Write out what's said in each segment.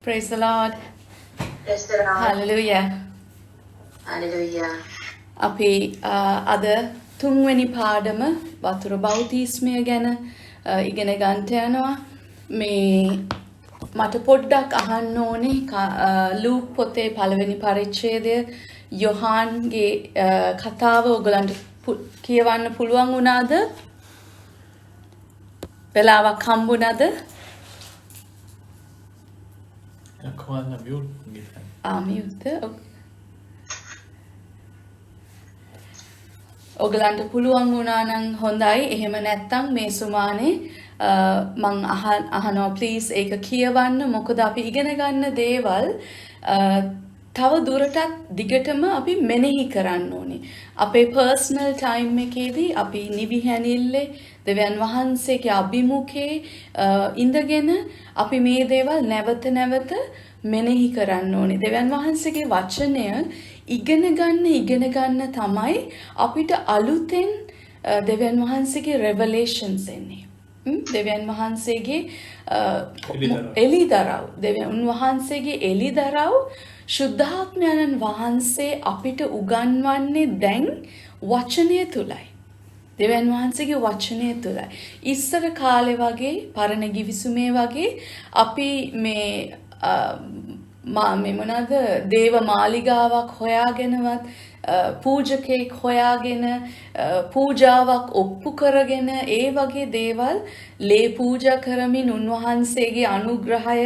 Praise the Lord. Praise the Lord. Hallelujah. Hallelujah. අපි අද තුන්වෙනි පාඩම වතුර බෞතිස්මය ගැන ඉගෙන ගන්නට යනවා. මේ මට පොඩ්ඩක් අහන්න ඕනේ ලූක් පොතේ පළවෙනි පරිච්ඡේදය යොහාන්ගේ කතාව ඔයගලන්ට කියවන්න පුළුවන් වුණාද? වෙලාවක් හම්බුණාද? mute. ඔයගලන්ට පුළුවන් වුණා නම් හොඳයි. එහෙම නැත්නම් මේ සුමානේ මං අහනවා ප්ලීස් ඒක කියවන්න. මොකද අපි ඉගෙන ගන්න දේවල් තව දුරටත් දිගටම අපි මෙනෙහි කරන්න ඕනේ. අපේ පර්සනල් ටයිම් එකේදී අපි නිවිහැනිල්ලේ දෙවියන් වහන්සේගේ අභිමුඛේ ඉඳගෙන අපි මේ දේවල් නැවත නැවත මෙනෙහි කරන්න ඕනේ. දෙවියන් වහන්සේගේ වචනය ඉගෙන ගන්න තමයි අපිට අලුතෙන් දෙවියන් වහන්සේගේ රෙවලේෂන්ස් එන්නේ. දෙවියන් වහන්සේගේ එළිදරව් දෙවියන් වහන්සේගේ එළිදරව් ශුද්ධාත්මයන්න් වහන්සේ අපිට උගන්වන්නේ දැන් වචනය තුලයි. දෙවියන් වහන්සේගේ වචනය තුලයි. ඉස්සර කාලේ වගේ පරණ ගිවිසුමේ වගේ අපි මේ මොනවාද දේව මාලිගාවක් හොයාගෙනවත් පූජකෙක් හොයාගෙන පූජාවක් ඔප්පු කරගෙන ඒ වගේ දේවල් ලේ පූජා කරමින් උන්වහන්සේගේ අනුග්‍රහය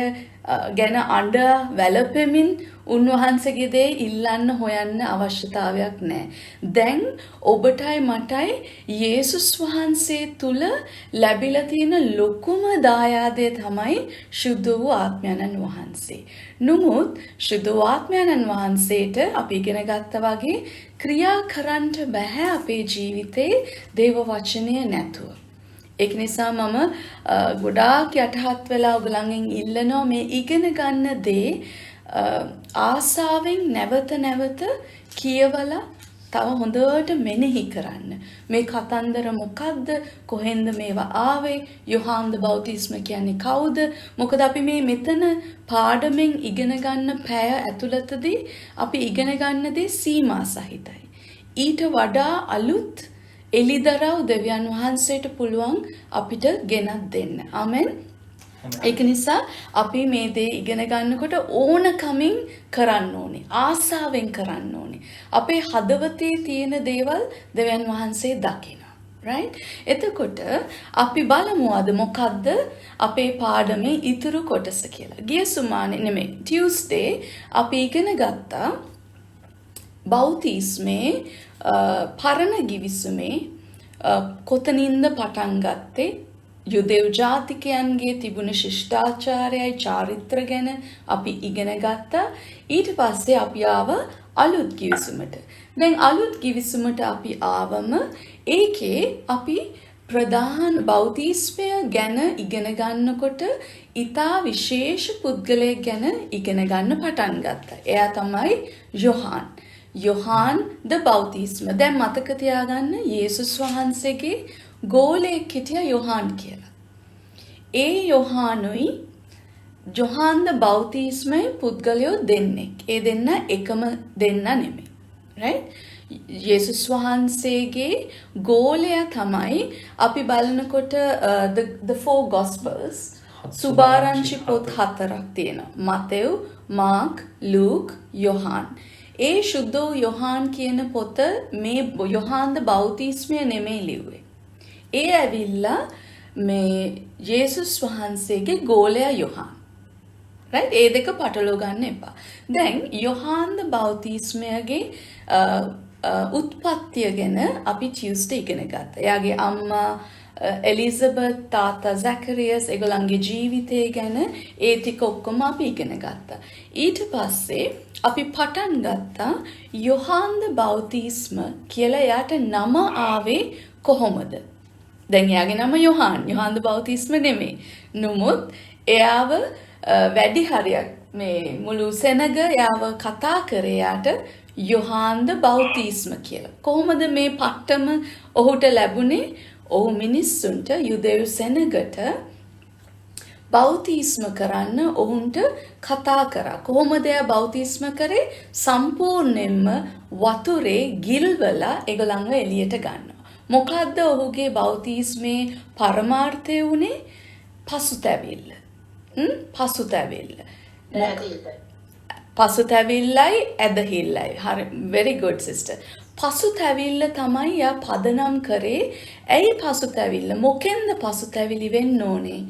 ගැන අඬ වැළපෙමින් උන්වහන්සේගේ දේ ඉල්ලන්න හොයන්න අවශ්‍යතාවයක් නැහැ. දැන් ඔබටයි මටයි යේසුස් වහන්සේ තුල ලැබිලා තියෙන ලොකුම දායාදය තමයි ශුද්ධ වූ ආත්මයන්න් වහන්සේ. නමුත් ශුද්ධ වූ ආත්මයන්න් වහන්සේට අපි ඉගෙන ගත්තා වගේ ක්‍රියා කරන්න බෑ අපේ ජීවිතේ දේව වචනය නැතුව. ඒක නිසා මම ගොඩාක් යටහත් වෙලා ඔයගලන්ගෙන් ඉල්ලනවා මේ ඉගෙන ගන්න දේ ආසාවෙන් නැවත කියවලා තව හොඳට මෙනෙහි කරන්න. මේ කතන්දර මොකද්ද? කොහෙන්ද මේවා ආවේ? යොහාන් බෞතිස්ම කියන්නේ කවුද? මොකද අපි මේ මෙතන පාඩමෙන් ඉගෙන ගන්න පැය ඇතුළතදී අපි ඉගෙන ගන්න දේ සීමා සහිතයි. ඊට වඩා අලුත් එළිදරව් දෙවියන් වහන්සේට පුළුවන් අපිට ගෙනත් දෙන්න. ආමෙන්. ඒක නිසා අපි මේ දේ ඉගෙන ගන්නකොට ඕනකමින් කරන්න ඕනේ. ආසාවෙන් කරන්න ඕනේ. අපේ හදවතේ තියෙන දේවල් දෙවියන් වහන්සේ දකිනවා. right? එතකොට අපි බලමු අද මොකද්ද අපේ පාඩමේ ඉතුරු කොටස කියලා. ගිය සුමානේ නෙමෙයි ටියුස්ඩේ අපි ඉගෙන ගත්තා බෞතිස්මේ පරණ ගිවිසුමේ කොතනින්ද පටන් ගත්තේ යුදෙව් ජාතිකයන්ගේ තිබුණ ශිෂ්ටාචාරයයි චාරිත්‍ර ගැන අපි ඉගෙන ගත්තා. ඊට පස්සේ අපි ආව අලුත් ගිවිසුමට. දැන් අලුත් ගිවිසුමට අපි ආවම ඒකේ අපි ප්‍රධාන බෞතිස්මය ගැන ඉගෙන ගන්නකොට ඊටා විශේෂ පුද්ගලයෙක් ගැන ඉගෙන ගන්න පටන් ගත්තා. එයා තමයි යොහාන්. යොහාන් ද බෞතිස්ම. දැන් මතක තියාගන්න යේසුස් වහන්සේගේ ගෝලයෙක් හිටියා යොහාන් කියලා. ඒ යොහානුයි යොහාන් ද බෞතිස්මේ පුද්ගලයෝ දෙන්නෙක්. ඒ දෙන්න එකම දෙන්න නෙමෙයි. right? යේසුස් වහන්සේගේ ගෝලයා තමයි අපි බලනකොට the four gospels සුභාරංචි පොත් 4ක් තියෙනවා. මතෙව්, මාර්ක්, ලූක්, යොහාන්. ඒ ශුද්ධ යොහාන් කියන පොත මේ යොහාන් ද බෞතිස්මය නෙමෙයි ලිව්වේ. ඒ ඇවිල්ලා මේ යේසුස් වහන්සේගේ ගෝලයා යොහාන්. right? ඒ දෙක පටලව ගන්න එපා. දැන් යොහාන් ද බෞතිස්මයගේ උත්පත්තිය ගැන අපි ටියුස්ඩේ ඉගෙන ගත්තා. එයාගේ අම්මා එලිසබෙත්, තාත්තා සැකරියස්, ඒගොල්ලන්ගේ ජීවිතය ගැන ඒ ටික ඔක්කොම අපි ඉගෙන ගත්තා. ඊට පස්සේ අපි පටන් ගත්තා යොහාන් ද බෞතිස්ම කියලා එයාට නම ආවේ කොහොමද? දැන් එයාගේ නම යොහාන්. යොහාන් ද බෞතිස්ම නෙමෙයි. නමුත් එයාව වැඩි හරියක් මේ මුළු සෙනග එයාව කතා කරේ යාට යොහාන් ද බෞතිස්ම කියලා. කොහොමද මේ පට්ටම ඔහුට ලැබුණේ? ඔහු මිනිස්සුන්ට යුදෙව් සෙනගට බෞතිස්ම කරන්න ඔවුන්ට කතා කරා. කොහොමද එයා බෞතිස්ම කරේ? සම්පූර්ණයෙන්ම වතුරේ ගිල්වලා ඒගොල්ලන්ව එළියට ගන්නවා. මොකද්ද ඔහුගේ බෞතිස්මේ පරමාර්ථය උනේ? පසුතැවිල්ල. පසුතැවිල්ල. පසුතැවිල්ලයි ඇදහිල්ලයි. හරි, very good sister. පසුතැවිල්ල තමයි යා පදනම් කරේ. ඇයි පසුතැවිල්ල? මොකෙන්ද පසුතැවිලි වෙන්න ඕනේ?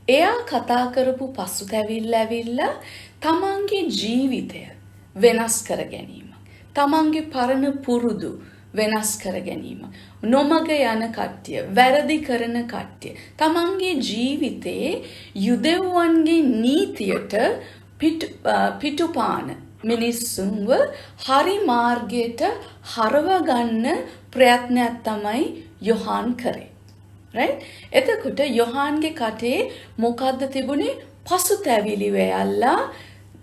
එයා කතා කරපු පසුතැවිල්ල ඇවිල්ලා තමන්ගේ ජීවිතය වෙනස් කර ගැනීම. තමන්ගේ පරණ පුරුදු වෙනස් කර ගැනීම. නොමග යන කට්ටිය, වැරදි කරන කට්ටිය. තමන්ගේ ජීවිතයේ යුදෙව්වන්ගේ නීතියට පිටුපාන මිනිස්සුන්ව හරි මාර්ගයට හරවගන්න ප්‍රයත්නයක් තමයි යොහාන් කරේ. right? එතකොට යොහාන්ගේ කටේ මොකද්ද තිබුණේ? පසුතැවිලි වෙයල්ලා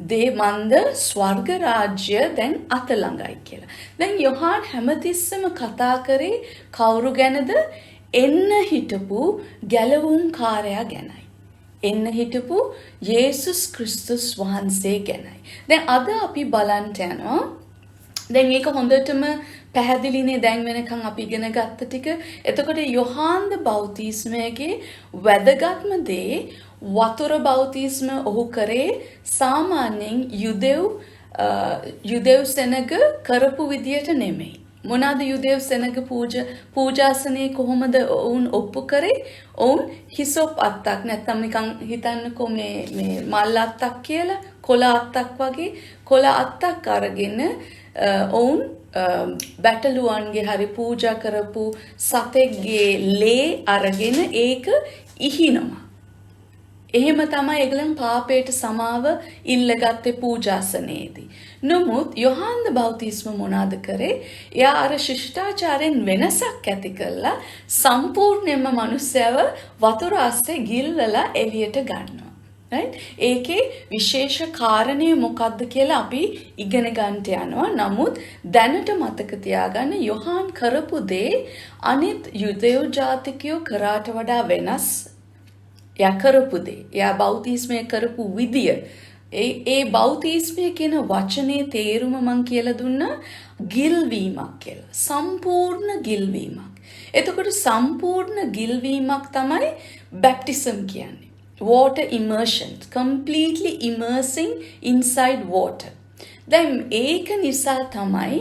මන්ද ස්වර්ග රාජ්‍ය දැන් අත ළඟයි කියලා. දැන් යොහාන් හැමතිස්සෙම කතා කරේ කවුරු ගැනද? එන්න හිටපු ගැලවුම්කාරයා ගැනයි. එන්න හිටපු යේසුස් ක්‍රිස්තුස් වහන්සේ ගැනයි. දැන් අද අපි බලන්න යනවා. දැන් මේක හොඳටම පැහැදිලිනේ දැන් වෙනකන් අපි ඉගෙන ගත්ත ටික. එතකොට යොහාන් ද බෞතිස්මයේ වැදගත්ම දේ වතුර බෞතිස්ම ඔහු කරේ සාමාන්‍යයෙන් යුදෙව් සෙනග කරපු විදියට නෙමෙයි. මොනවාද යුදෙව් සෙනග පූජාසනේ කොහොමද ඔවුන් ඔප්පු කරේ? ඔවුන් හිසොප් අත්තක් නැත්නම් නිකන් හිතන්නකෝ මේ මල් අත්තක් කියලා, කොළ අත්තක් වගේ කොළ අත්තක් අරගෙන ඔවුන් බැටළුවන්ගේ හරි පූජා කරපු සතෙක්ගේ ලේ අරගෙන ඒක ඉහිනවා. එහෙම තමයි ඒගොල්ලන් පාපයට සමාව ඉල්ලගත්තේ පූජාසනයේදී. නමුත් යොහාන් ද බෞතිස්ම මොනවාද කරේ? එයා අර ශිෂ්ටාචාරයෙන් වෙනසක් ඇති කළා සම්පූර්ණයෙන්ම මිනිස්සයව වතුර ආස්සේ ගිල්ලලා එළියට ගන්නවා. right? ඒකේ විශේෂ කාරණය මොකක්ද කියලා අපි ඉගෙන ගන්නට යනවා. නමුත් දැනට මතක තියාගන්න යොහාන් කරපු දේ අනිත් යුදෙව් ජාතිකයෝ කරාට වඩා වෙනස්. එයා කරපු දේ, එයා බෞතිස්මය කරපු විදිය, ඒ බෞතිස්මය කියන වචනේ තේරුම මං කියලා දුන්නා ගිල්වීමක් කියලා. සම්පූර්ණ ගිල්වීමක්. එතකොට සම්පූර්ණ ගිල්වීමක් තමයි බැප්ටිසම් කියන්නේ. Water immersion, completely immersing inside water. දැන් ඒක නිසා තමයි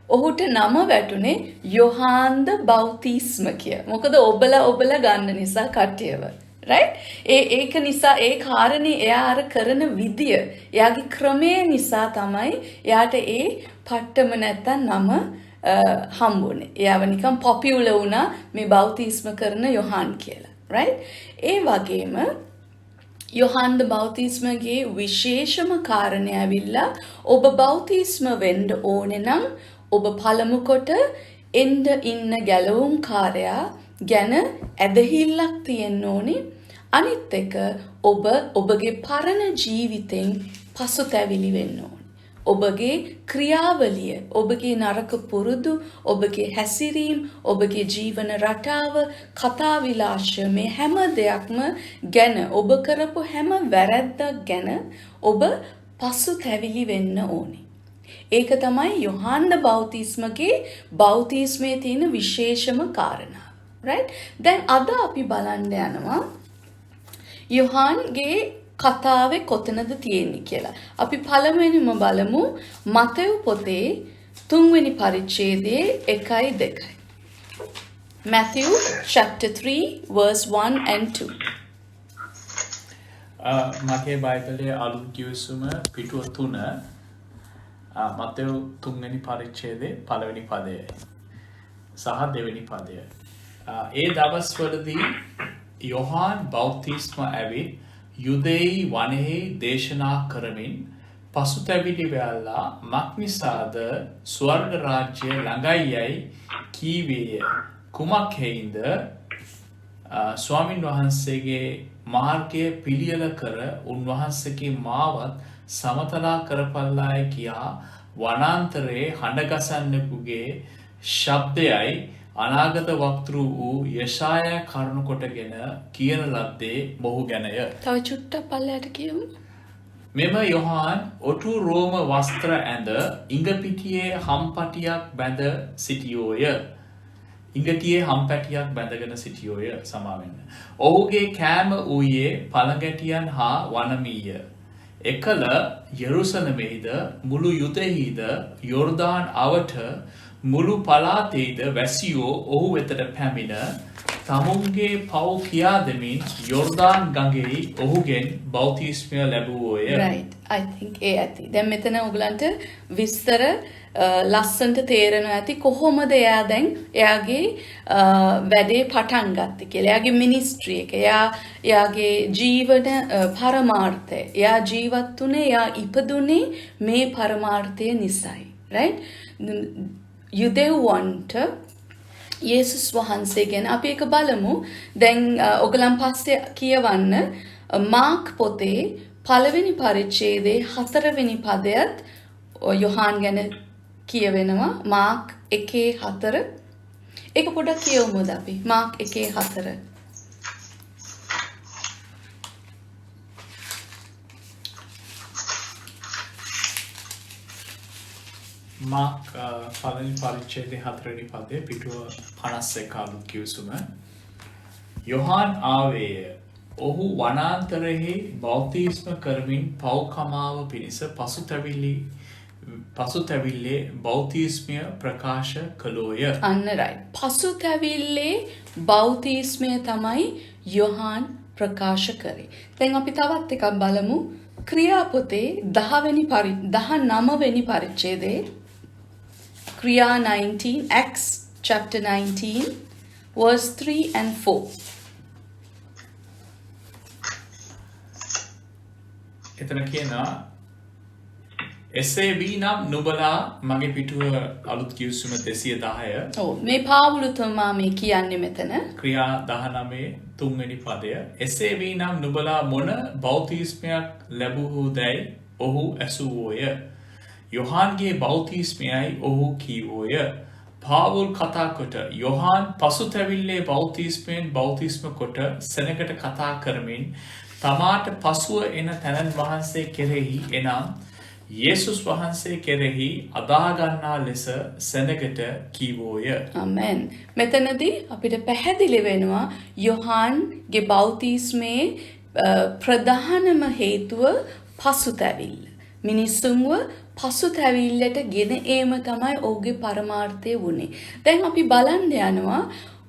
ඔහුට නම වැටුනේ යොහාන් ද බෞතිස්ම කියලා. මොකද ඔබලා ගන්න නිසා කට්ටියව. right? ඒක නිසා ඒ කාරණේ එයා අර කරන විදිය, එයාගේ ක්‍රමය නිසා තමයි එයාට ඒ පට්ටම නැත්තම් නම හම්බුනේ. එයාව නිකන් පොපියුලර් වුණා මේ බෞතිස්ම කරන යොහාන් කියලා. right? ඒ වගේම යොහාන් ද බෞතිස්මගේ විශේෂම කාරණය ඇවිල්ලා ඔබ බෞතිස්ම වෙන්න ඕනේ නම් ඔබ පළමු කොට එන්න ඉන්න ගැලවුම්කාරයා ගැන ඇදහිල්ලක් තියෙන්න ඕනේ. අනිත් එක ඔබගේ පරණ ජීවිතෙන් පසුතැවිලි වෙන්න ඕනේ. ඔබගේ ක්‍රියාවලිය, ඔබගේ නරක පුරුදු, ඔබගේ හැසිරීම්, ඔබගේ ජීවන රටාව, කතා විලාශය මේ හැම දෙයක්ම ගැන ඔබ කරපු හැම වැරැද්දක් ගැන ඔබ පසුතැවිලි වෙන්න ඕනේ. ඒක තමයි යොහාන් ද බෞතිස්මගේ බෞතිස්මයේ තියෙන විශේෂම කාරණා. right? දැන් අද අපි බලන්න යනවා යොහාන්ගේ කතාවේ කොතනද තියෙන්නේ කියලා. අපි පළමුවෙනිම බලමු මතෙව් පොතේ 3 වෙනි පරිච්ඡේදයේ 1-2. Matthew chapter 3 verse 1 and 2. මගේ බයිබලයේ අලුත් කිවිසුම පිටුව 3 මතෙව් 3 වෙනි පරිච්ඡේදයේ 1 වෙනි පදය සහ 2 වෙනි පදය. ඒ දවස්වලදී යොහාන් බෞතිස්ම ඇවිත් යුදෙයි වනයෙහි දේශනා කරමින් පසුතැවිලි වෙලා මක්නිසාද ස්වර්ග රාජ්‍ය ළඟයි යයි කීවේය. කුමක් හේයින්ද? ස්වාමින් වහන්සේගේ මාර්ගය පිළියෙල කර උන්වහන්සේගේ මාවත් සමතලා කරපල්ලායි කියා වනාන්තරයේ හඬ ගසන්නෙකුගේ ශබ්දයයි අනාගත වක්තෘ වූ යශායා කරුණු කොටගෙන කියන ලද්දේ මොහු ගැනය. තව චුට්ටක් පල්ලයට කියමු. මෙම යොහාන් ඔටු රෝම වස්ත්‍ර ඇඳ ඉඟපිටියේ හම්පටියක් බැඳ සිටියෝය. ඉඟටියේ හම්පැටියක් බැඳගෙන සිටියෝය සමාවෙන්න. ඔහුගේ කෑම වූයේ පළඟැටියන් හා වනමීය. එකල යෙරුසලමෙහිද මුළු යුදෙහිද යොර්දාන් අවට මුළු පලාතේද වැසියෝ ඔහු වෙතට පැමිණ තමුන්ගේ පව් කියා දෙමින් යොර්දාන් ගඟෙහි ඔහුගෙන් බෞතිස්මය ලැබුවෝය. Right. I think ඒ ඇති. දැන් මෙතන ඔයගලන්ට විස්තර ලස්සන්ට තේරෙනවා ඇති කොහොමද එයා දැන් එයාගේ වැඩේ පටන් ගත්තේ කියලා. එයාගේ මිනිස්ට්‍රි එක, එයාගේ ජීවන පරමාර්ථය. එයා ජීවත් වුණේ, එයා ඉපදුනේ මේ පරමාර්ථය නිසායි. Right? යුදෙව්වන්ට යේසුස් වහන්සේ ගැන අපි එක බලමු. දැන් ඔයගලන් පස්සේ කියවන්න මාක් පොතේ පළවෙනි පරිච්ඡේදයේ 4 වෙනි පදයට යොහාන් ගැන කියවෙනවා. මාක් 1:4. ඒක පොඩ්ඩක් කියවමුද අපි? මාක් 1:4. මාක් පළවෙනි පරිච්ඡේදයේ 4 වෙනි පදයේ පිටුව 51 අලුත් කිවිසුම. යොහාන් ආවේය. ඔහු වනාන්තරෙහි බෞතිස්ම කරමින් පව්කමාව පිණිස පසුතැවිල්ලේ බෞතිස්මය ප්‍රකාශ කළෝය. අන්න right. පසුතැවිල්ලේ බෞතිස්මය තමයි යොහාන් ප්‍රකාශ කරේ. දැන් අපි තවත් එකක් බලමු. ක්‍රියාපොතේ 19 වෙනි පරිච්ඡේදයේ ක්‍රියා 19 Acts chapter 19 verse 3 and 4. එතන කියනවා එසේ වී නම් නුඹලා මගේ පිටුව අලුත් කිවිසුම 210. ඔව් මේ පාවුලුතුමා මේ කියන්නේ මෙතන. ක්‍රියා 19 3 වෙනි පදය. එසේ වී නම් නුඹලා මොන බෞතිස්මයක් ලැබුවෝදැයි ඔහු ඇසුවෝය. යොහාන්ගේ බෞතිස්මයයි ඔහු කීවෝය. පාවුල් කතා කොට යොහාන් පසුතැවිල්ලේ බෞතිස්මයෙන් බෞතිස්ම කොට සෙනගට කතා කරමින් තමාට පසුව එන තැනන් වහන්සේ කෙරෙහි එනම් යේසුස් වහන්සේ කෙරෙහි අදාගන්නා ලෙස සෙනගට කීවෝය. ආමෙන්. මෙතනදී අපිට පැහැදිලි වෙනවා යොහාන්ගේ බෞතිස්මේ ප්‍රධානම හේතුව පසුතැවිල්ල. මිනිසුන්ව පසුතැවිල්ලට ගෙන ඒම තමයි ඔහුගේ පරමාර්ථය වුණේ. දැන් අපි බලන්න යනවා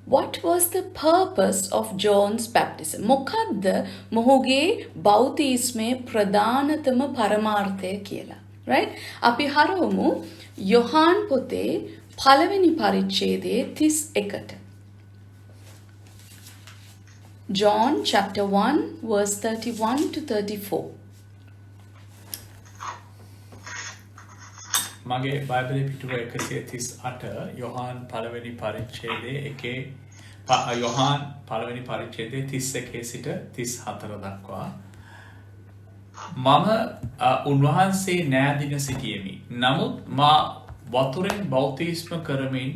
what was the purpose of John's baptism? මොකද්ද මොහුගේ බෞතිස්මේ ප්‍රධානතම පරමාර්ථය කියලා. Right? අපි හරවමු යොහාන් පොතේ පළවෙනි පරිච්ඡේදයේ 31ට. John chapter 1 verse 31 to 34. මගේ බයිබලයේ පිටුව 138 යොහාන් පළවෙනි පරිච්ඡේදයේ යොහාන් පළවෙනි පරිච්ඡේදයේ 31 සිට 34 දක්වා මම උන්වහන්සේ නෑදින සිටියෙමි. නමුත් මා වතුරෙන් බෞතිස්ම කරමින්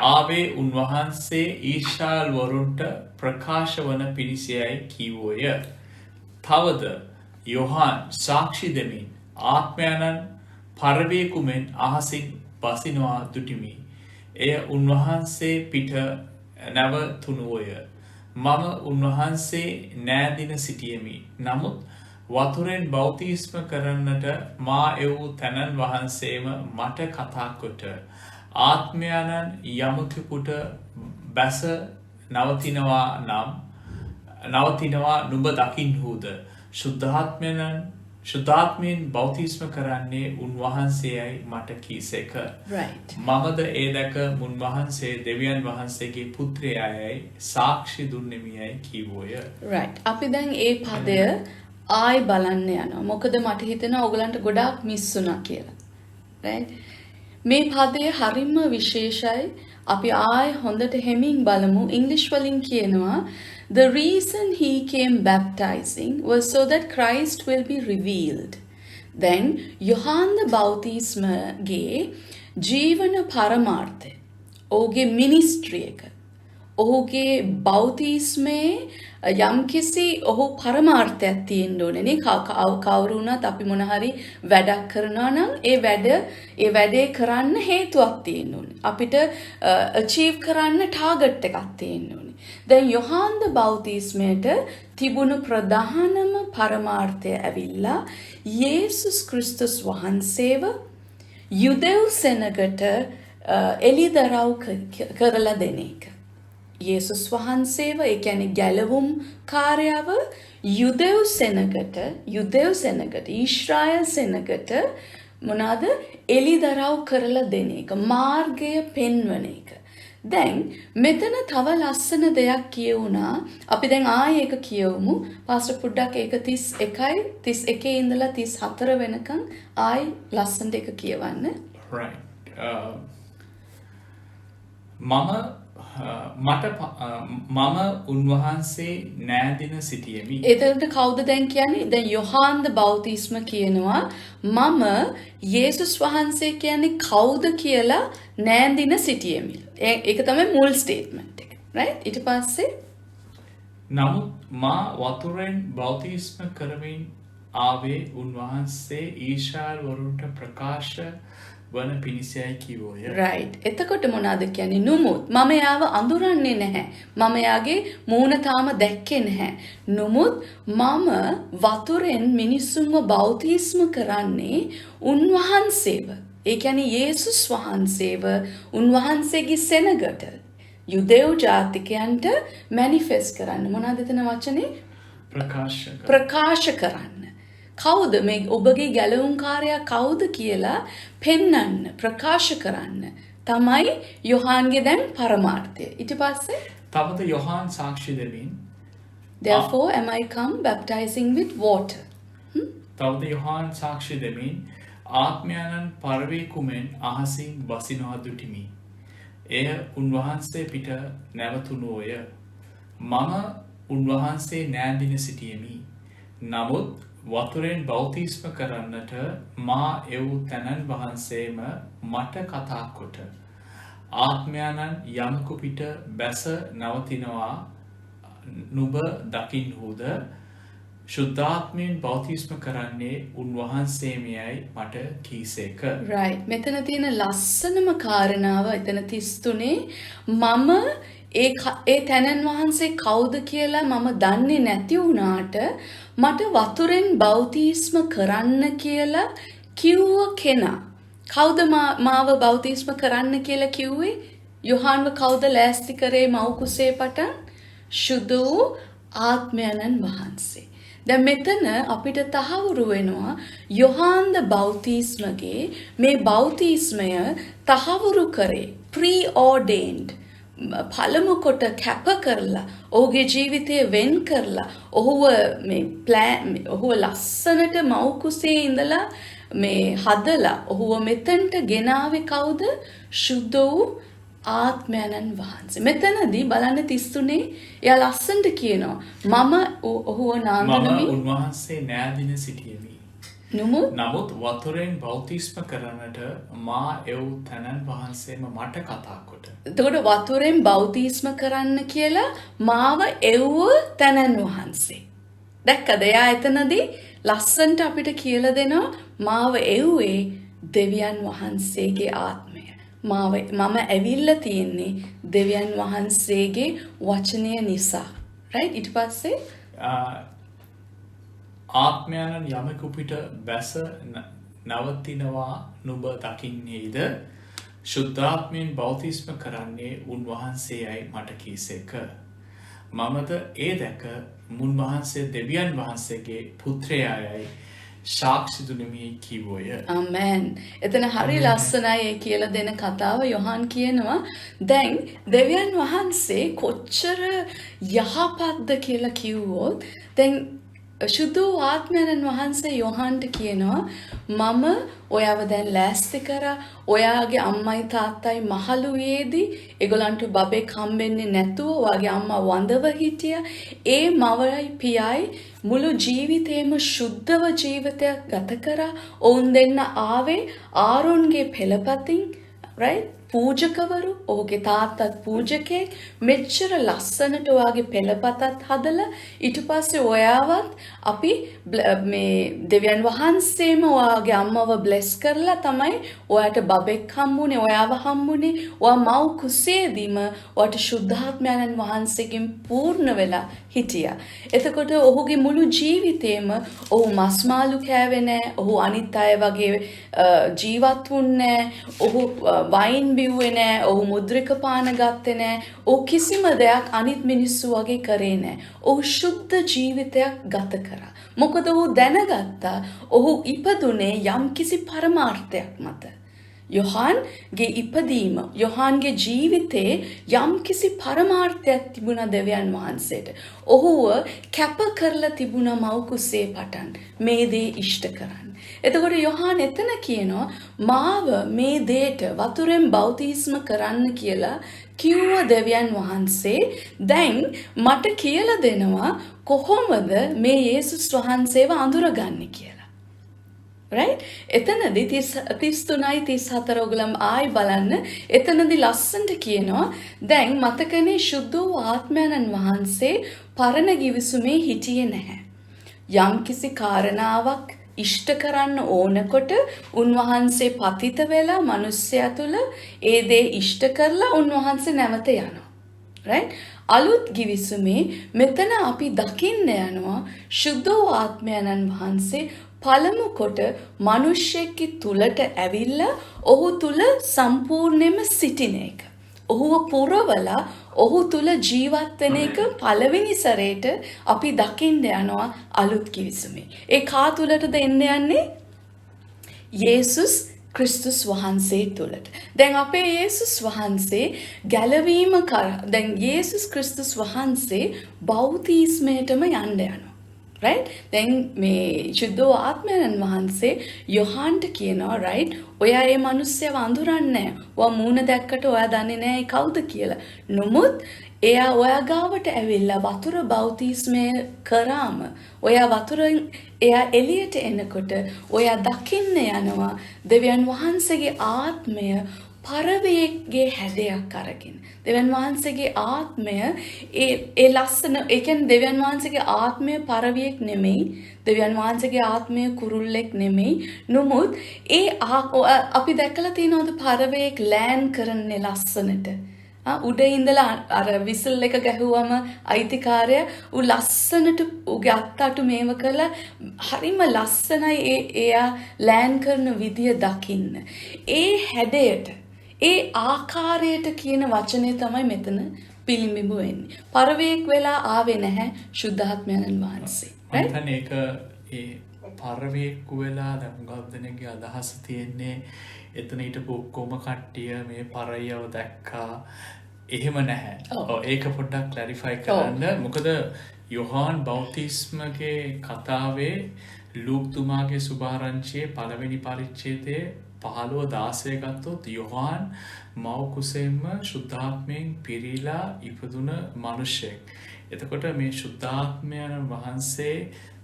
ආවේ උන්වහන්සේ ඊශ්‍රායල් වරුන්ට ප්‍රකාශ වන පිණිසයි කීවෝය. තවද යොහාන් සාක්ෂි දෙමින් ආත්මයන්න් පරවේකුමෙන් අහසින් බසිනවා දුටිමි. එය උන්වහන්සේ පිට නැවතුණුවෝය. මම උන්වහන්සේ නෑදින සිටියෙමි. නමුත් වතුරෙන් බෞතිස්ම කරන්නට මා එවූ තැනන් වහන්සේම මට කතා කොට ආත්මයන්න් යමකෙකුට බැස නවතිනවා නුඹ දකින්හුද. ශුද්ධාත්මයෙන් බෞතිස්ම කරන්නේ උන්වහන්සේයයි මට කීසේක. Right. මමද ඒ දැක උන්වහන්සේ දෙවියන් වහන්සේගේ පුත්‍රයායයි සාක්ෂි දුන්නෙමියයි කීවෝය. Right. අපි දැන් ඒ පදය ආයි බලන්න යනවා. මොකද මට හිතෙනවා ඔයගලන්ට ගොඩාක් මිස් වුණා කියලා. Right? මේ පදය හරිම විශේෂයි. අපි ආයි හොඳට හෙමින් බලමු. ඉංග්‍රීසි වලින් කියනවා the reason he came baptizing was so that Christ will be revealed. දැන් යොහාන් ද බෞතිස්මගේ ජීවන පරමාර්ථය ඔහුගේ මිනිස්ට්‍රි එක. ඔහුගේ බෞතිස්මේ යම්කිසි ඔහු පරමාර්ථයක් තියෙන්න ඕනේ නේ. කවුරු වුණත් අපි මොන හරි වැඩක් කරනවා නම් ඒ වැඩේ කරන්න හේතුවක් තියෙන්න ඕනේ. අපිට achieve කරන්න target එකක් තියෙන්න ඕනේ. දැන් යොහාන් ද බෞතිස්මයට තිබුණු ප්‍රධානම පරමාර්ථය ඇවිල්ලා යේසුස් ක්‍රිස්තුස් වහන්සේව යුදෙව් සෙනගට එළිදරව් කරලා දෙන එක. යේසුස් වහන්සේව ඒ කියන්නේ ගැලවුම් කාර්යව යුදෙව් සෙනගට ඊශ්‍රායල් සෙනගට මොනවාද එළිදරව් කරලා දෙන එක, මාර්ගය පෙන්වන එක. දැන් මෙතන තව ලස්සන දෙයක් කියවුණා. අපි දැන් ආයේ ඒක කියවමු. පාස්ටර් පුඩ්ඩක් ඒක 31 ඉඳලා 34 වෙනකන් ආයි ලස්සනට ඒක කියවන්න. Right. මම උන්වහන්සේ නෑදින සිටියෙමි. එතකොට කවුද දැන් කියන්නේ? දැන් යොහාන් ද බෞතිස්ම කියනවා මම යේසුස් වහන්සේ කියන්නේ කවුද කියලා නෑඳින සිටියෙමි. ඒක තමයි මුල් ස්ටේට්මන්ට් එක. right? ඊට පස්සේ නමුත් මා වතුරෙන් බෞතිස්ම කරමින් ආවේ උන්වහන්සේ ඊශ්‍රායල් වරුන්ට ප්‍රකාශ වන පිණිසයි කිව්වෝය. right. එතකොට මොනවාද කියන්නේ? නුමුත් මම යාව අඳුරන්නේ නැහැ. මම යාගේ මූණ තාම දැක්කේ නැහැ. නුමුත් මම වතුරෙන් මිනිස්සුන්ව බෞතිස්ම කරන්නේ උන්වහන්සේව. ඒ කියන්නේ යේසුස් වහන්සේව උන්වහන්සේගේ සෙනගට යුදෙව් ජාතිකයන්ට මැනිෆෙස්ට් කරන්න. මොනවාද එතන වචනේ? ප්‍රකාශ කරන්න. කවුද මේ ඔබගේ ගැලවුම්කාරයා කවුද කියලා පෙන්වන්න, ප්‍රකාශ කරන්න තමයි යොහාන්ගේ දැන් පරමාර්ථය. ඊට පස්සේ තවද යොහාන් සාක්ෂි දෙමින් therefore am I come baptizing with water. තවද යොහාන් සාක්ෂි දෙමින් ආත්මයන්න් පරවේකුමෙන් අහසින් බසිනවා දුටිමි. එය උන්වහන්සේ පිට නැවතුණෝය. මම උන්වහන්සේ නෑඳින සිටියෙමි. නමුත් වතුරෙන් බෞතිස්ම කරන්නට මා එව් තැනන් වහන්සේම මට කතා කොට ආත්මයන්න් යමකු පිට බැස නවතිනවා නුඹ දකින්හුද ශුද්ධාත්මයෙන් බෞතිස්ම කරන්නේ උන්වහන්සේමයයි මට කීසේක. right. මෙතන තියෙන ලස්සනම කාරණාව එතන 33 මම ඒ තැනන් වහන්සේ කවුද කියලා මම දන්නේ නැති වුණාට මට වතුරෙන් බෞතිස්ම කරන්න කියලා කිව්ව කෙනා. කවුද මාව බෞතිස්ම කරන්න කියලා කිව්වේ? යොහාන්ව කවුද ලෑස්ති කරේ මව් කුසේ පටන්? සුදු වූ ආත්මයන්න් වහන්සේ. දැන් මෙතන අපිට තහවුරු වෙනවා යොහාන් ද බෞතිස්මගේ මේ බෞතිස්මය තහවුරු කරේ pre-ordained පළමු කොට කැප කරලා ඔහුගේ ජීවිතය වෙන් කරලා ඔහුව ලස්සනට මව් කුසේ ඉඳලා මේ හදලා ඔහුව මෙතනට ගෙනාවේ කවුද? සුද්ධ වූ ආත්මයන්න් වහන්සේ. මෙතනදී බලන්න 33 එයා ලස්සනට කියනවා මම ඔහුව නාඳුනමි උන්වහන්සේ නෑදින සිටියෙමි. නමුත් වතුරෙන් බෞතිස්ම කරන්නට මා එව් තැනන් වහන්සේම මට කතා කොට. එතකොට වතුරෙන් බෞතිස්ම කරන්න කියලා මාව එව්ව තැනන් වහන්සේ. දැක්කද? එයා එතනදී ලස්සනට අපිට කියලා දෙනවා මාව එව්වේ දෙවියන් වහන්සේගේ ආත්මය. මම ඇවිල්ලා තියෙන්නේ දෙවියන් වහන්සේගේ වචනය නිසා. right? ඊට පස්සේ ආත්මයන්න් යමකු පිට බැස නවතිනවා නුඹ දකින්නේද ශුද්ධාත්මයෙන් බෞතිස්ම කරන්නේ උන්වහන්සේයයි මට කීසේක. මමද ඒ දැක මුන්වහන්සේ දෙවියන් වහන්සේගේ පුත්‍රයායයි සාක්ෂි දුනිමි කිව්වෝය. ආමෙන්. එතන හරි ලස්සනයි ඒ කියලා දෙන කතාව. යොහාන් කියනවා දැන් දෙවියන් වහන්සේ කොච්චර යහපත්ද කියලා කිව්වොත් දැන් සුදු ආත්මයන් වහන්සේ යොහන්ට කියනවා මම ඔයාව දැන් ලෑස්ති කරා. ඔයාගේ අම්මයි තාත්තයි මහලු වේදී ඒගොල්ලන්ට බබෙක් හම්බෙන්නේ නැතුව ඔයාගේ අම්මා වඳව හිටියා. ඒ මවයි පියයි මුළු ජීවිතේම සුද්ධව ජීවිතයක් ගත කරා. ඔවුන් දෙන්න ආවේ ආරොන්ගේ පෙළපතින් right? පූජකවරු, ඔහුගේ තාත්තත් පූජකයෙක්, මෙච්චර ලස්සනට ඔයාගේ පෙළපතත් හදලා ඊට පස්සේ ඔයාවත් අපි මේ දෙවියන් වහන්සේම ඔයාගේ අම්මව බ්ලෙස් කරලා තමයි ඔයාට බබෙක් හම්බුනේ, ඔයාව හම්බුනේ. ඔයා මව් කුසේදීම ඔයාට ශුද්ධාත්මයන් වහන්සේගෙන් පූර්ණ වෙලා හිටියා. එතකොට ඔහුගේ මුළු ජීවිතේම ඔහු මස් මාළු කෑවේ නැහැ, ඔහු අනිත් අය වගේ ජීවත් වුන්නේ නැහැ, ඔහු වයින් බිව්වේ නැහැ, ඔහු මුද්‍රික පාන ගත්තේ නැහැ, ඔහු කිසිම දෙයක් අනිත් මිනිස්සු වගේ කරේ නැහැ. ඔහු ශුද්ධ ජීවිතයක් ගත කරා. මොකද ඔහු දැනගත්තා ඔහු ඉපදුනේ යම්කිසි පරමාර්ථයක් මත. යොහාන්ගේ ඉපදීම, යොහාන්ගේ ජීවිතේ යම්කිසි පරමාර්ථයක් තිබුණා දෙවියන් වහන්සේට. ඔහුව කැප කරලා තිබුණා මව් කුසේ පටන් මේ දේ ඉෂ්ට කරන්න. එතකොට යොහාන් එතන කියනවා මාව මේ දේට වතුරෙන් බෞතිස්ම කරන්න කියලා කිව්ව දෙවියන් වහන්සේ දැන් මට කියලා දෙනවා කොහොමද මේ යේසුස් වහන්සේව අඳුරගන්නේ කියලා. right? එතනදී 33යි 34 ඔයගලම ආයි බලන්න. එතනදී ලස්සනට කියනවා දැන් මතකනේ සුද්ධ වූ ආත්මයන් වහන්සේ පරණ ගිවිසුමේ හිටියේ නැහැ. යම්කිසි කාරණාවක් ඉෂ්ට කරන්න ඕනකොට උන්වහන්සේ පතිත වෙලා මිනිස්සයා තුල ඒ දේ ඉෂ්ට කරලා උන්වහන්සේ නැවත යනවා. right? අලුත් ගිවිසුමේ මෙතන අපි දකින්න යනවා සුද්ධ වූ ආත්මයන් වහන්සේ පළමු කොට මිනිස්සෙක්ගේ තුලට ඇවිල්ලා ඔහු තුල සම්පූර්ණයෙන්ම සිටින එක. ඔහුව පුරවලා ඔහු තුල ජීවත් වෙන එක පළවෙනි සැරේට අපි දකින්න යනවා අලුත් කිවිසුමේ. ඒ කා තුලටද එන්න යන්නේ? යේසුස් ක්‍රිස්තුස් වහන්සේ තුලට. දැන් අපේ යේසුස් වහන්සේ ගැලවීම කරා. දැන් යේසුස් ක්‍රිස්තුස් වහන්සේ බෞතිස්මයටම යන්න යනවා. right? දැන් මේ සුද්ධ ආත්මයන් වහන්සේ යොහාන්ට කියනවා right? ඔයා මේ මිනිස්සයව අඳුරන්නේ නැහැ. ඔයා මූණ දැක්කට ඔයා දන්නේ නැහැ කවුද කියලා. නමුත් එයා ඔයා ගාවට ඇවිල්ලා වතුර බෞතිස්මය කරාම ඔයා වතුරෙන් එයා එළියට එනකොට ඔයා දකින්න යනවා දෙවියන් වහන්සේගේ ආත්මය පරවේගයේ හැඩයක් අරගෙන. දෙවියන් වහන්සේගේ ආත්මය ඒ ලස්සන ඒ කියන්නේ දෙවියන් වහන්සේගේ ආත්මය පරවියෙක් නෙමෙයි. දෙවියන් වහන්සේගේ ආත්මය කුරුල්ලෙක් නෙමෙයි. නමුත් ඒ අපි දැකලා තියෙනවද පරවේග ලෑන් කරන්නේ ලස්සනට? උඩ ඉඳලා අර විසල් එක ගැහුවම අයිතිකාරයා ඌ ලස්සනට ඌගේ අත්තට මේව කළා හරිම ලස්සනයි එයා ලෑන් කරන විදිය දකින්න. ඒ හැඩයට ඒ ආකාරයට කියන වචනේ තමයි මෙතන පිළිඹු වෙන්නේ. පරවේක් වෙලා ආවේ නැහැ සුද්ධාත්මයන් වහන්සේ. right? ඒක ඒ පරවේක් වෙලා දැන් ගොඩක් දෙනෙක්ගේ අදහස තියෙන්නේ එතන හිටපු ඔක්කොම කට්ටිය මේ පරයව දැක්කා. එහෙම නැහැ. ඒක පොඩ්ඩක් ක්ලැරිෆයි කරන්න. මොකද යොහාන් බෞතිස්මගේ කතාවේ ලූක් තුමාගේ සුභාරංචියේ පළවෙනි පරිච්ඡේදයේ 15-16 ගත්තොත් යොහාන් මව් කුසෙන්ම ශුද්ධාත්මයෙන් පිරීලා ඉපදුන මිනිසෙක්. එතකොට මේ ශුද්ධාත්මයන් වහන්සේ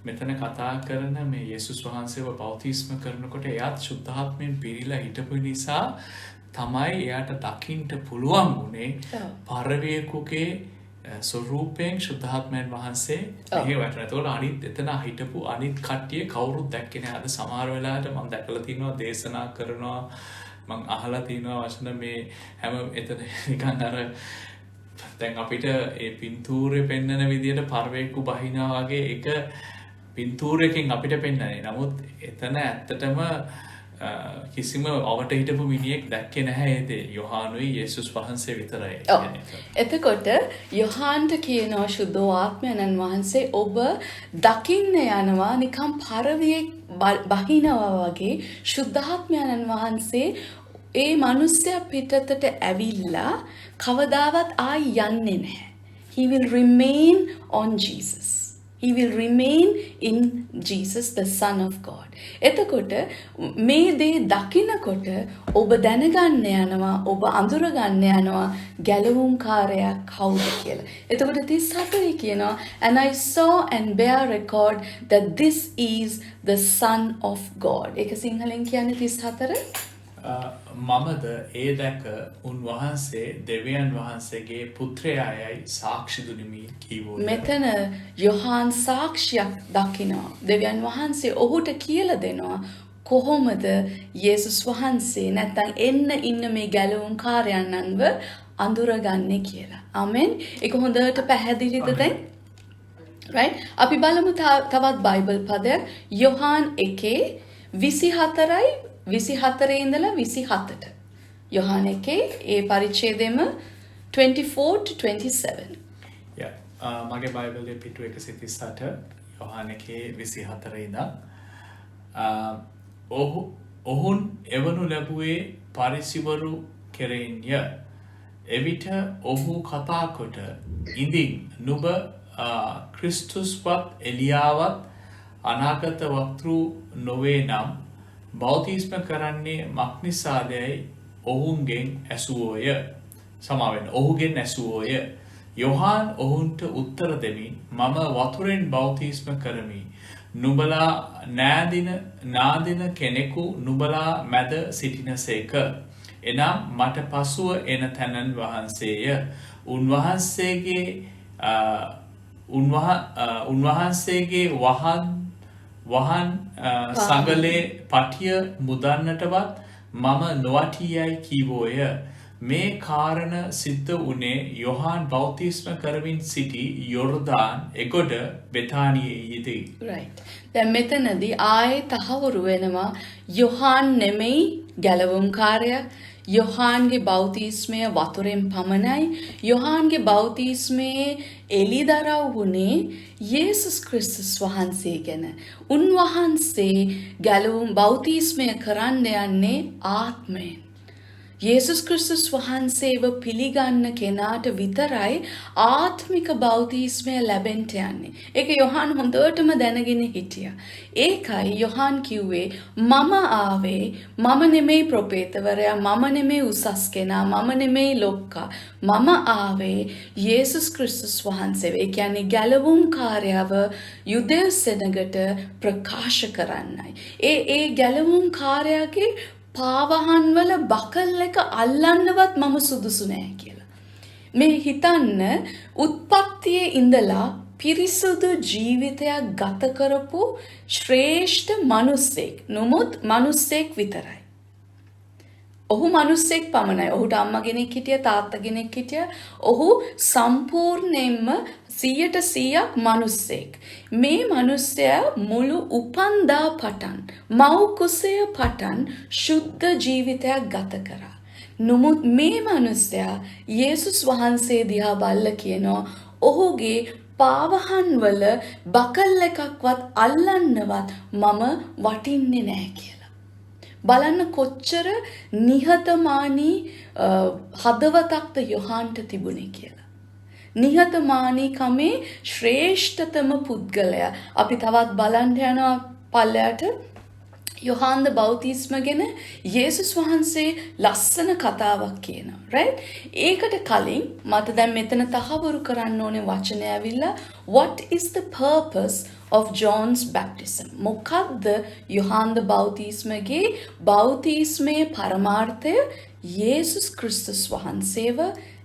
මෙතන කතා කරන මේ යේසුස් වහන්සේව බෞතිස්ම කරනකොට එයාත් ශුද්ධාත්මයෙන් පිරීලා හිටපු නිසා තමයි එයාට දකින්න පුළුවන් වුණේ පරවේකුගේ ස්වරූපයෙන් ශුද්ධාත්මයන් වහන්සේ මෙහෙ වැටෙනවා. ඒතකොට අනිත් එතන හිටපු අනිත් කට්ටිය කවුරුත් දැක්කේ නැහැ. අද සමහර වෙලාවට මම දැකලා තියෙනවා දේශනා කරනවා මම අහලා තියෙනවා වචන මේ හැම එතන නිකන් අර දැන් අපිට ඒ පින්තූරේ පෙන්වන විදියට පරවේකු බහිනා වගේ එක පින්තූරයකින් අපිට පෙන්වන්නේ. නමුත් එතන ඇත්තටම කිසිම අවට හිටපු මිනිහෙක් දැක්කේ නැහැ ඒ යොහානුයි යේසුස් වහන්සේ විතරයි. එතකොට යොහාන්ට කියනවා සුද්ධ ආත්මයන් වහන්සේ ඔබ දකින්න යනවා නිකම් පරවියෙක් බහිනවා වගේ සුද්ධාත්මයන් වහන්සේ ඒ මිනිස්සයා පිටතට ඇවිල්ලා කවදාවත් ආයි යන්නේ නැහැ. He will remain on Jesus. He will remain in Jesus, the Son of God. එතකොට මේ දේ දකිනකොට ඔබ දැනගන්න යනවා, ඔබ අඳුරගන්න යනවා ගැලවුම්කාරයා කවුද කියලා. එතකොට 34 කියනවා and I saw and bear record that this is the Son of God. ඒක සිංහලෙන් කියන්නේ 34 මමද ඒ දැක උන්වහන්සේ දෙවියන් වහන්සේගේ පුත්‍රයායයි සාක්ෂි දුනිමි කීවෝය. මෙතන යොහාන් සාක්ෂියක් දකිනවා. දෙවියන් වහන්සේ ඔහුට කියලා දෙනවා කොහොමද යේසුස් වහන්සේ නැත්නම් එන්න ඉන්න මේ ගැලවුම් කාර්යයන්ව අඳුරගන්නේ කියලා. ආමෙන්. ඒක හොඳට පැහැදිලිද දැන්? right? අපි බලමු තවත් බයිබල් පදයක් යොහාන් 1:24යි 24 ඉඳලා 27ට. යොහාන් 1 ඒ පරිච්ඡේදෙම 24 to 27. මගේ බයිබලයේ පිටු 138 යොහාන් 1:24 ඉඳන් ඔහුන් එවනු ලැබුවේ පරිසිවරු කෙරෙන්ය. එවිට ඔහු කතා කොට ඉදින් නුඹ ක්‍රිස්තුස්වත් එලියාවත් අනාගත වක්තෘ නොවේ නම් බෞතිස්ම කරන්නේ මක්නිසාදයයි ඔහුන්ගෙන් ඇසුවෝය. සමාවෙන් ඔහුගෙන් ඇසුවෝය. යොහාන් ඔහුන්ට උත්තර දෙමින් මම වතුරෙන් බෞතිස්ම කරමි. නුඹලා නාදින කෙනෙකු නුඹලා මැද සිටිනසේක. එනම් මට පසුව එන තැනන් වහන්සේය. උන්වහන්සේගේ වහන් සගලේ පටිය මුදන්නටවත් මම නොවටියයි කීවෝය. මේ කාරණ සිද්ධ වුණේ යොහාන් බෞතිස්ම කරමින් සිටි යොර්දාන් එගොඩ බෙතානියේදී. right. දැන් මෙතනදී ආයේ තහවුරු වෙනවා යොහාන් නෙමෙයි ගැලවුම්කාරයා. යොහාන්ගේ බෞතිස්මය වතුරෙන් පමණයි. යොහාන්ගේ බෞතිස්මයේ එළිදරව් වුණේ යේසුස් ක්‍රිස්තුස් වහන්සේ ගැන. උන්වහන්සේ ගැලවුම් බෞතිස්මය කරන්න යන්නේ ආත්මයෙන්. යේසුස් ක්‍රිස්තුස් වහන්සේව පිළිගන්න කෙනාට විතරයි ආත්මික බෞතිස්මය ලැබෙන්න යන්නේ. ඒක යොහාන් හොඳටම දැනගෙන හිටියා. ඒකයි යොහාන් කිව්වේ මම ආවේ මම නෙමෙයි ප්‍රොපේතවරයා, මම නෙමෙයි උසස් කෙනා, මම නෙමෙයි ලොක්කා. මම ආවේ යේසුස් ක්‍රිස්තුස් වහන්සේ. ඒ කියන්නේ ගැලවුම් කාර්යව යුදෙව් සෙනගට ප්‍රකාශ කරන්නයි. ඒ ගැලවුම් කාර්යයේ පාවහන් වල බකල් එක අල්ලන්නවත් මම සුදුසු නෑ කියලා. මේ හිතන්න උත්පත්තියේ ඉඳලා පිරිසුදු ජීවිතයක් ගත කරපු ශ්‍රේෂ්ඨ මිනිසෙක්. නමුත් මිනිසෙක් විතරයි. ඔහු මිනිසෙක් පමණයි. ඔහුට අම්මා කෙනෙක් හිටියා, තාත්තා කෙනෙක් හිටියා. ඔහු සම්පූර්ණයෙන්ම 100% මිනිසෙක්. මේ මිනිසයා මුළු උපන්දා පටන් මව් කුසය පටන් ශුද්ධ ජීවිතයක් ගත කරා. නමුත් මේ මිනිසයා යේසුස් වහන්සේ දිහා බලලා කියනවා ඔහුගේ පාවහන් වල බකල් එකක්වත් අල්ලන්නවත් මම වටින්නේ නැහැ කියලා. බලන්න කොච්චර නිහතමානී හදවතක්ද යොහාන්ට තිබුණේ කියලා. නිහතමානීකමේ ශ්‍රේෂ්ඨතම පුද්ගලයා. අපි තවත් බලන්න යනවා පල්ලයට යොහාන් ද බෞතිස්ම ගැන යේසුස් වහන්සේ ලස්සන කතාවක් කියනවා. right? ඒකට කලින් මට දැන් මෙතන තහවුරු කරන්න ඕනේ වචනය ඇවිල්ලා what is the purpose of John's baptism? මොකද්ද යොහාන් ද බෞතිස්මගේ බෞතිස්මයේ පරමාර්ථය? යේසුස් ක්‍රිස්තුස් වහන්සේව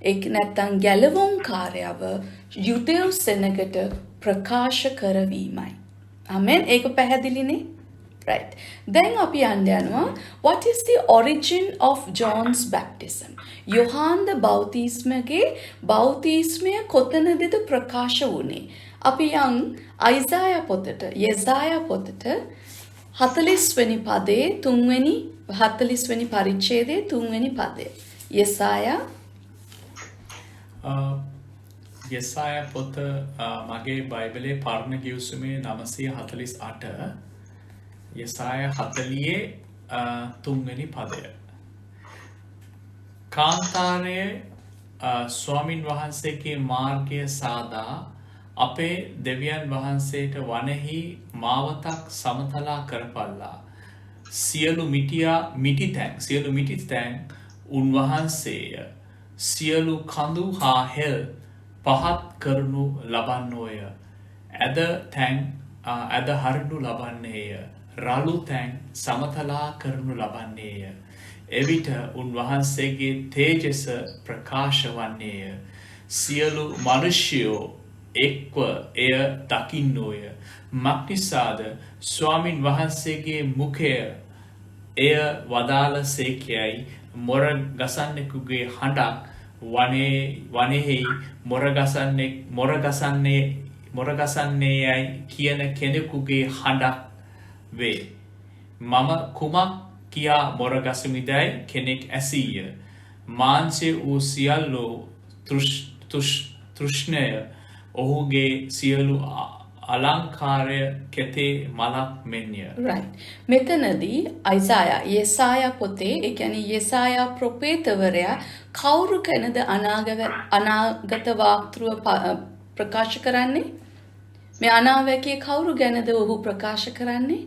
එක් නැත්තම් ගැලවුම් කාර්යව යුදෙව් සෙනගට ප්‍රකාශ කරවීමයි. ආමෙන්. ඒක පැහැදිලිනේ? right. දැන් අපි යනවා what is the origin of John's baptism? Yohan ද බෞතිස්මගේ බෞතිස්මය කොතනදද ප්‍රකාශ වුණේ? අපි යන් අයිසායා පොතට, යෙසායා පොතට 40 වෙනි පදේ 3 වෙනි 40 වෙනි පරිච්ඡේදයේ 3 වෙනි පදය. යෙසායා පොත මගේ බයිබලයේ පරණ ගිවිසුමේ 948 යෙසායා 40 3 වෙනි පදය. කාන්තාරයේ ස්වාමින් වහන්සේගේ මාර්ගය සාදා අපේ දෙවියන් වහන්සේට වනෙහි මාවතක් සමතලා කරපල්ලා. සියලු මිටි තැන් උන්වහන්සේය. සියලු කඳු හා හෙල් පහත් කරනු ලබන්නෝය. ඇද හරනු ලබන්නේය. රළු තැන් සමතලා කරනු ලබන්නේය. එවිට උන්වහන්සේගේ තේජස ප්‍රකාශ වන්නේය. සියලු මනුෂ්‍යයෝ එක්ව එය දකින්නෝය. මක්නිසාද ස්වාමින් වහන්සේගේ මුඛය එය වදාළ සේකයයි මොර ගසන්නෙකුගේ හඬක් වනෙහි මොරගසන්නේ යයි කියන කෙනෙකුගේ හඬක් වේ. මම කුමක් කියා මොරගසමිදැයි කෙනෙක් ඇසීය. මාංශය වූ සියල්ලෝ තෘෂ්ණය ඔහුගේ සියලු අලංකාරය කෙතේ මලක් මෙන්ය. Right. මෙතනදී යෙසායා පොතේ, ඒ කියන්නේ යෙසායා ප්‍රොපේතවරයා කවුරු කෙනද අනාගත වාක්තෘව ප්‍රකාශ කරන්නේ? මේ අනාවැකිය කවුරු ගැනද ඔහු ප්‍රකාශ කරන්නේ?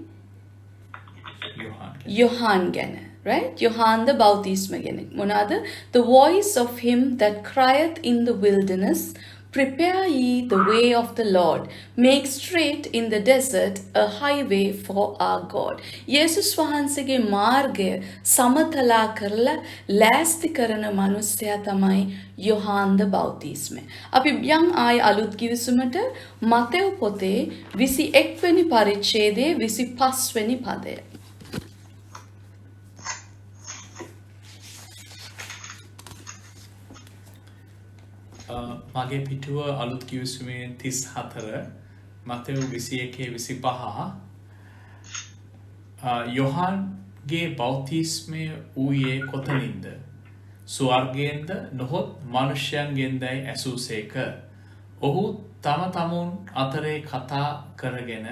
යොහාන් ගැන. Right? Yohan the බෞතිස්ම ගැන. මොනවාද? The voice of him that crieth in the wilderness, prepare ye the way of the Lord, make straight in the desert a highway for our God. යේසුස් වහන්සේගේ මාර්ගය සමතලා කරලා ලෑස්ති කරන මිනිසයා තමයි යොහාන් ද බෞතිස්ම. අපි යම් ආය අලුත් කිවිසුමට මතෙව් පොතේ 21 වෙනි පරිච්ඡේදයේ 25 වෙනි පදය. මගේ පිටුව අලුත් කිවිසුමේ 34 මතෙව් 21:25 යොහන්ගේ බෞතිස්මය වූයේ කොතනින්ද? ස්වර්ගයෙන්ද නොහොත් මනුෂ්‍යයන්ගෙන්දයි ඇසූසේක. ඔහු තම තමුන් අතරේ කතා කරගෙන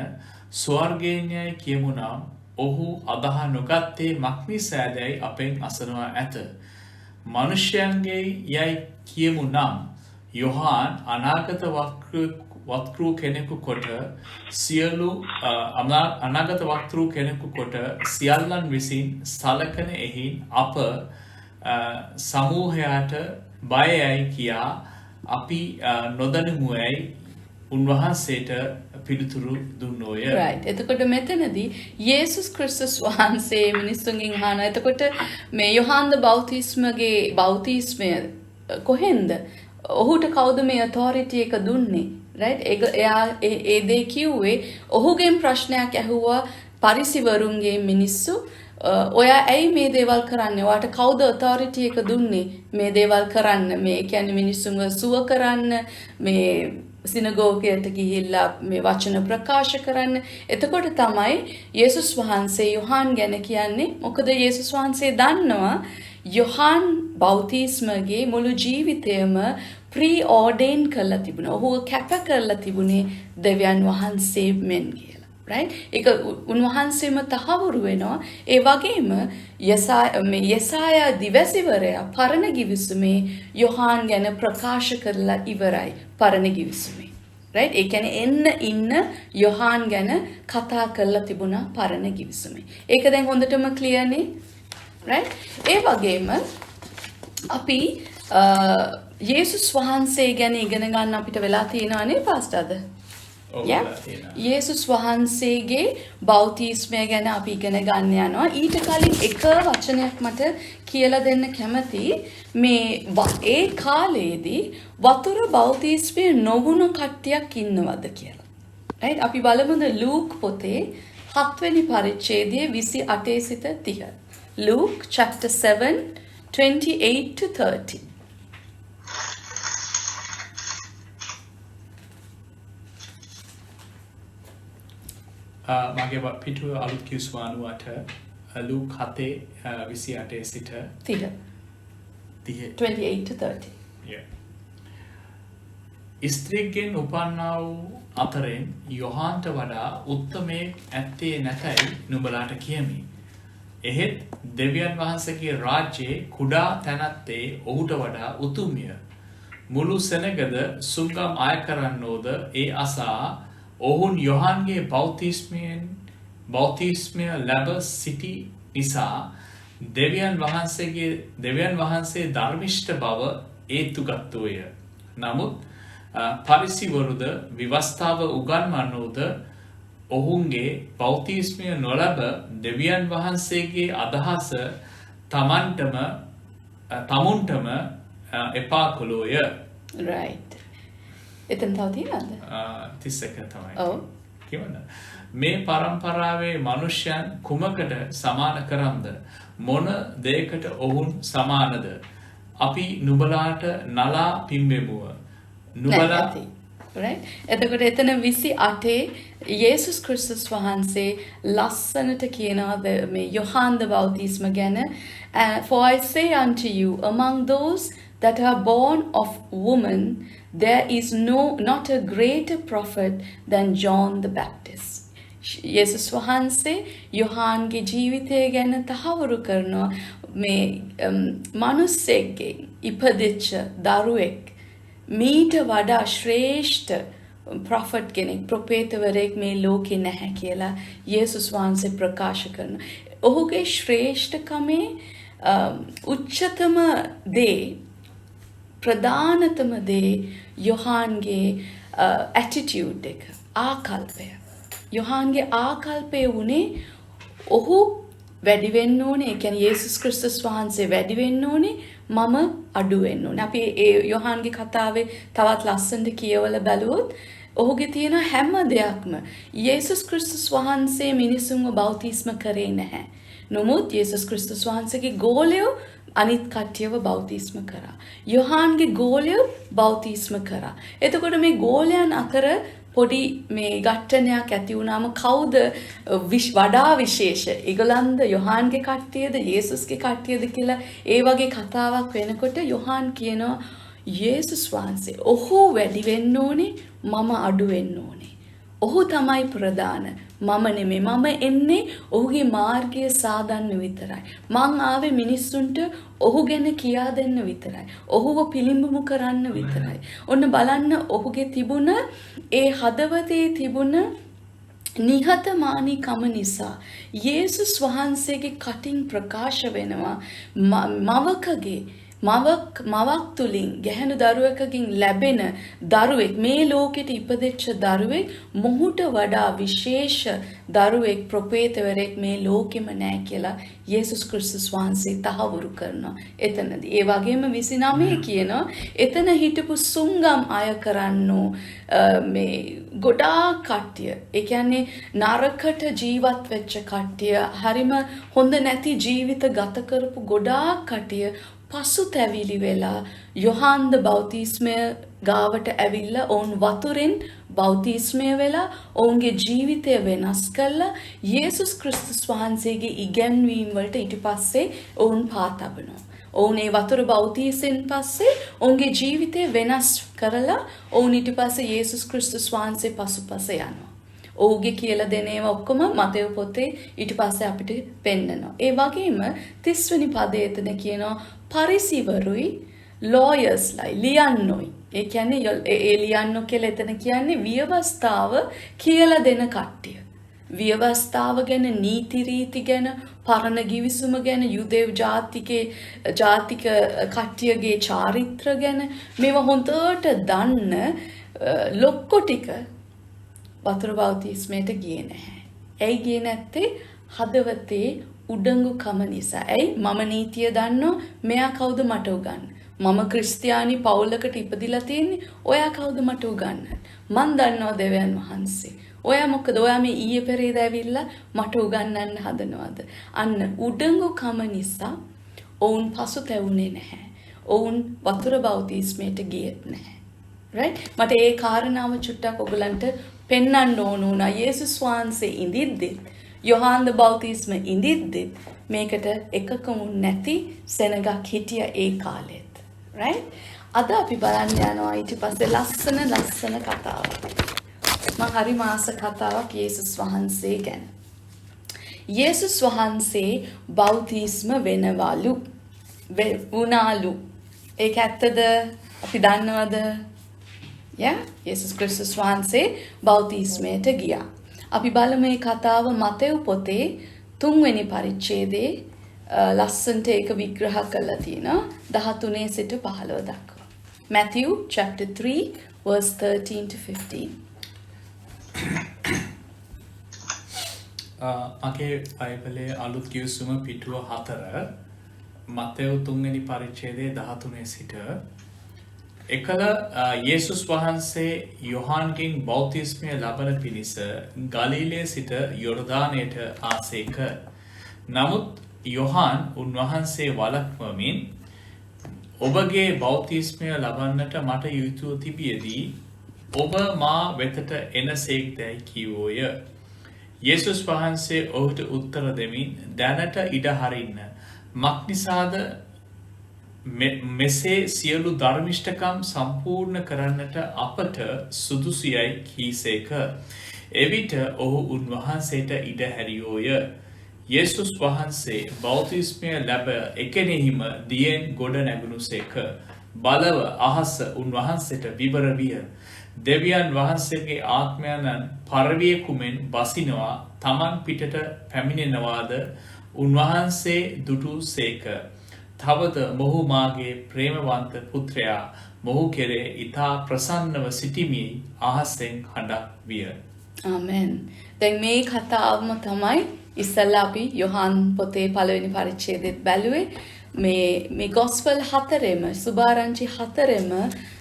ස්වර්ගයෙන් යයි කියමු නම් ඔහු අදහ නොගත්තේ මක්නිසෑදැයි අපෙන් අසනවා ඇත. මනුෂ්‍යයන්ගේ යයි කියමු නම් යොහාන් අනාගත වක්තෘ කෙනෙකු කොට සියල්ලන් විසින් සලකන එහින් අප සමූහයාට බයයි කියා අපි නොදනිමුයයි උන්වහන්සේට පිළිතුරු දුන්නෝය. Right. එතකොට මෙතනදී යේසුස් ක්‍රිස්තුස් වහන්සේ මිනිස්සුන්ගෙන් අහන එතකොට මේ යොහාන් ද බෞතිස්මගේ බෞතිස්මය කොහෙන්ද? ඔහුට කවුද මේ authority එක දුන්නේ? Right? එයා ඒ දේ කිව්වේ ඔහුගෙන් ප්‍රශ්නයක් ඇහුවා පරිසිවරුන්ගේ මිනිස්සු ඔයා ඇයි මේ දේවල් කරන්නේ? ඔයාට කවුද authority එක දුන්නේ මේ දේවල් කරන්න? මේ කියන්නේ මිනිස්සුන්ව සුව කරන්න, මේ සිනගෝගයට ගිහිල්ලා මේ වචන ප්‍රකාශ කරන්න. එතකොට තමයි යේසුස් වහන්සේ යොහාන් ගැන කියන්නේ. මොකද යේසුස් වහන්සේ දන්නවා යොහාන් බෞතිස්මගේ මුළු ජීවිතයම pre-ordain කරලා තිබුණා. ඔහුව කැප කරලා තිබුණේ දෙවියන් වහන්සේ මෙන් කියලා. Right? ඒක උන්වහන්සේම තහවුරු වෙනවා. ඒ වගේම යෙසායා දිවසිවරයා පරණ ගිවිසුමේ යොහාන් ගැන ප්‍රකාශ කරලා ඉවරයි පරණ ගිවිසුමේ. Right? ඒ කියන්නේ එන්න ඉන්න යොහාන් ගැන කතා කරලා තිබුණා පරණ ගිවිසුමේ. ඒක දැන් හොඳටම clear නේ? Right? ඒ වගේම අපි යේසුස් වහන්සේ ගැන ඉගෙන ගන්න අපිට වෙලා තියෙනවා නේ පාස්ටර්ද? යේසුස් වහන්සේගේ බෞතිස්මය ගැන අපි ඉගෙන ගන්න යනවා. ඊට කලින් එක වචනයක් මට කියලා දෙන්න කැමතියි. මේ ඒ කාලේදී වතුර බෞතිස්මය නොවුණු කට්ටියක් ඉන්නවද කියලා. right? අපි බලමුද ලූක් පොතේ 7 වෙනි පරිච්ඡේදයේ 28 සිට 30. Luke chapter 7 28 to 30. මගේ පිටුව අලුත් කිව්සුම 98 ලූක් 7:28 සිට 30. 28 to 30. Yeah. ස්ත්‍රීගෙන් උපන්නා වූ අතරින් යොහාන්ට වඩා උත්තමයෙක් ඇත්තේ නැතයි නුඹලාට කියමි. එහෙත් දෙවියන් වහන්සේගේ රාජ්‍යයේ කුඩා තැනැත්තේ ඔහුට වඩා උතුම්ය. මුළු සෙනගද සුංගම් අය කරන්නෝද ඒ අසා ඔවුන් යොහන්ගේ බෞතිස්මය ලැබ සිටි නිසා දෙවියන් වහන්සේ ධර්මිෂ්ඨ බව ඒත්තුගත්තෝය. නමුත් පරිසිවරුද විවස්ථාව උගන්වන්නෝද ඔවුන්ගේ බෞතිස්මය නොලැබ දෙවියන් වහන්සේගේ අදහස තමුන්ටම එපා කොළෝය. right. එතන තව තියෙනවද? 31 තමයි. ඔව්. කිව්වද? මේ පරම්පරාවේ මනුෂ්‍යයන් කුමකට සමාන කරම්ද? මොන දෙයකට ඔවුන් සමානද? අපි නුඹලාට නලා පිම්බෙමුව. නුඹලා right. එතකොට එතන 28 යේසුස් ක්‍රිස්තුස් වහන්සේ ලස්සනට කියනවා මේ යොහාන් ද බෞතිස්ම ගැන. For I say unto you, among those that are born of woman, there is not a greater prophet than John the Baptist. යේසුස් වහන්සේ යොහාන්ගේ ජීවිතය ගැන තහවුරු කරනවා මේ මනුස්සයෙක්ගෙන් ඉපදිච්ච දරුවෙක් මීට වඩා ශ්‍රේෂ්ඨ ප්‍රොෆට් කෙනෙක් ප්‍රොපේතවරයෙක් මේ ලෝකේ නැහැ කියලා යේසුස් වහන්සේ ප්‍රකාශ කරනවා. ඔහුගේ ශ්‍රේෂ්ඨකමේ උච්චතම දේ ප්‍රධානතම දේ යොහාන්ගේ ඇටිටියුඩ් එක ආකල්පය. යොහාන්ගේ ආකල්පය වුණේ ඔහු වැඩි වෙන්න ඕනේ. ඒ කියන්නේ යේසුස් ක්‍රිස්තුස් වහන්සේ වැඩි වෙන්න ඕනේ. මම අඩු වෙන්න ඕනේ. අපි ඒ යොහාන්ගේ කතාවේ තවත් ලස්සනට කියවලා බැලුවොත් ඔහුගේ තියෙන හැම දෙයක්ම යේසුස් ක්‍රිස්තුස් වහන්සේ මිනිසුන්ව බෞතිස්ම කරේ නැහැ. නමුත් යේසුස් ක්‍රිස්තුස් වහන්සේගේ ගෝලයෝ අනිත් කට්ටියව බෞතිස්ම කරා. යොහාන්ගේ ගෝලයෝ බෞතිස්ම කරා. එතකොට මේ ගෝලයන් අතර පොඩි මේ ගැටණයක් ඇති වුණාම කවුද වඩා විශේෂ? ඒගොල්ලන්ද යොහාන්ගේ කට්ටියද යේසුස්ගේ කට්ටියද කියලා ඒ වගේ කතාවක් වෙනකොට යොහාන් කියනවා යේසුස් වහන්සේ ඔහු වැඩි වෙන්න ඕනේ මම අඩු වෙන්න ඕනේ. ඔහු තමයි ප්‍රධාන. මම නෙමෙයි. මම එන්නේ ඔහුගේ මාර්ගය සාදන්න විතරයි. මං ආවේ මිනිස්සුන්ට ඔහු ගැන කියා දෙන්න විතරයි. ඔහුව පිළිඹු කරන්න විතරයි. ඔන්න බලන්න ඔහුගේ තිබුණ ඒ හදවතේ තිබුණ නිහතමානීකම නිසා යේසුස් වහන්සේගේ කටින් ප්‍රකාශ වෙනවා මවක් තුලින් ගැහැණු දරුවෙකුගෙන් ලැබෙන දරුවෙක් මේ ලෝකෙට ඉපදෙච්ච දරුවෙක් මොහුට වඩා විශේෂ දරුවෙක් ප්‍රොපේතවරයෙක් මේ ලෝකෙම නැහැ කියලා යේසුස් ක්‍රිස්තුස් වහන්සේ තහවුරු කරනවා එතනදී. ඒ වගේම 29 කියනවා එතන හිටපු සුංගම් අය කරන්නෝ මේ ගොඩාක් කට්ටිය. ඒ කියන්නේ නරකට ජීවත් වෙච්ච කට්ටිය, හරිම හොඳ නැති ජීවිත ගත කරපු ගොඩාක් කට්ටිය පසුතැවිලි වෙලා යොහාන් ද බෞතිස්මය ගාවට ඇවිල්ලා ඔවුන් වතුරෙන් බෞතිස්මය වෙලා ඔවුන්ගේ ජීවිතය වෙනස් කළා යේසුස් ක්‍රිස්තුස් වහන්සේගේ ඉගැන්වීම් වලට ඊට පස්සේ ඔවුන් පාතබනවා. ඔවුන් ඒ වතුර බෞතිසෙන් පස්සේ ඔවුන්ගේ ජීවිතය වෙනස් කරලා ඔවුන් ඊට පස්සේ යේසුස් ක්‍රිස්තුස් වහන්සේ පසුපස යනවා. ඔහුගේ කියලා දෙන ඒවා ඔක්කොම මතෙව් පොතේ ඊට පස්සේ අපිට පෙන්නනවා. ඒ වගේම 30 වෙනි පදයේ එතන කියනවා පරිසිවරුයි lawyers-ලයි ලියන්නොයි. ඒ කියන්නේ ඒ ලියන්නෝ කියලා එතන කියන්නේ ව්‍යවස්ථාව කියලා දෙන කට්ටිය. ව්‍යවස්ථාව ගැන, නීති රීති ගැන, පරණ ගිවිසුම ගැන, යුදෙව් ජාතික කට්ටියගේ චාරිත්‍ර ගැන මේවා හොඳට දන්න ලොක්කො ටික වතුර බෞතිස්මයට ගියේ නැහැ. ඇයි ගියේ නැත්තේ? හදවතේ උඩඟුකම නිසා. ඇයි? මම නීතිය දන්නෝ, මෙයා කවුද මට උගන්න? මම ක්‍රිස්තියානි පවුලකට ඉපදිලා තියෙන්නේ, ඔයා කවුද මට උගන්නන්නේ? මන් දන්නවා දෙවියන් වහන්සේ. ඔයා මොකද? ඔයා මේ ඊයේ පෙරේද ඇවිල්ලා මට උගන්නන්න හදනවද? අන්න උඩඟුකම නිසා ඔවුන් පසුතැවුනේ නැහැ. ඔවුන් වතුර බෞතිස්මයට ගියෙත් නැහැ. right? මට ඒ කාරණාව චුට්ටක් ඔයගලන්ට පෙන්වන්න ඕන වුණා. යේසුස් වහන්සේ ඉඳිද්දිත්, යොහාන් ද බෞතිස්ම ඉඳිද්දිත් මේකට එකකම නැති සෙනගක් හිටිය ඒ කාලෙත්. right? අද අපි බලන්න යනවා ඊට පස්සේ ලස්සන කතාවක්. මම හරි මාස කතාවක් යේසුස් වහන්සේ ගැන. යේසුස් වහන්සේ බෞතිස්ම වෙනවලු. වුණාලු. ඒක ඇත්තද? අපි දන්නවද? යේසුස් ක්‍රිස්තුස් වහන්සේ බෞතිස්මයට ගියා. අපි බලමු මේ කතාව මතෙව් පොතේ 3 වෙනි පරිච්ඡේදයේ ලස්සනට ඒක විග්‍රහ කරලා තියෙනවා 13 සිට 15 දක්වා. Matthew chapter 3 verse 13 to 15. මගේ බයිබලයේ අලුත් කිව්සුම පිටුව 4 මතෙව් 3 වෙනි පරිච්ඡේදයේ 13 සිට එකල යේසුස් වහන්සේ යොහාන්ගෙන් බෞතිස්මය ලබන පිණිස ගලීලයේ සිට යොර්දානයට ආසේක. නමුත් යොහාන් උන්වහන්සේ වළක්වමින් ඔබගේ බෞතිස්මය ලබන්නට මට යුතුව තිබියදී ඔබ මා වෙතට එනසේක්දැයි කිව්වෝය. යේසුස් වහන්සේ ඔහුට උත්තර දෙමින් දැනට ඉඩ හරින්න. මක්නිසාද මෙසේ සියලු ධර්මිෂ්ඨකම් සම්පූර්ණ කරන්නට අපට සුදුසුයයි කීසේක. එවිට ඔහු උන්වහන්සේට ඉඩ හැරියෝය. යේසුස් වහන්සේ බෞතිස්මය ලැබ එකෙනෙහිම දියෙන් ගොඩ නැගුණුසේක. බලව අහස උන්වහන්සේට විවර විය. දෙවියන් වහන්සේගේ ආත්මයන්න් පරවියෙකුමෙන් බසිනවා තමන් පිටට පැමිණෙනවාද උන්වහන්සේ දුටු සේක. තවද මොහු මාගේ ප්‍රේමවන්ත පුත්‍රයා මොහු කෙරේ ඉතා ප්‍රසන්නව සිටිමි අහසෙන් හඬක් විය. ආමෙන්. දැන් මේ කතාවම තමයි ඉස්සල්ලා අපි යොහාන් පොතේ පළවෙනි පරිච්ඡේදෙත් බැලුවේ. මේ ගොස්පල් හතරෙම සුභාරංචි හතරෙම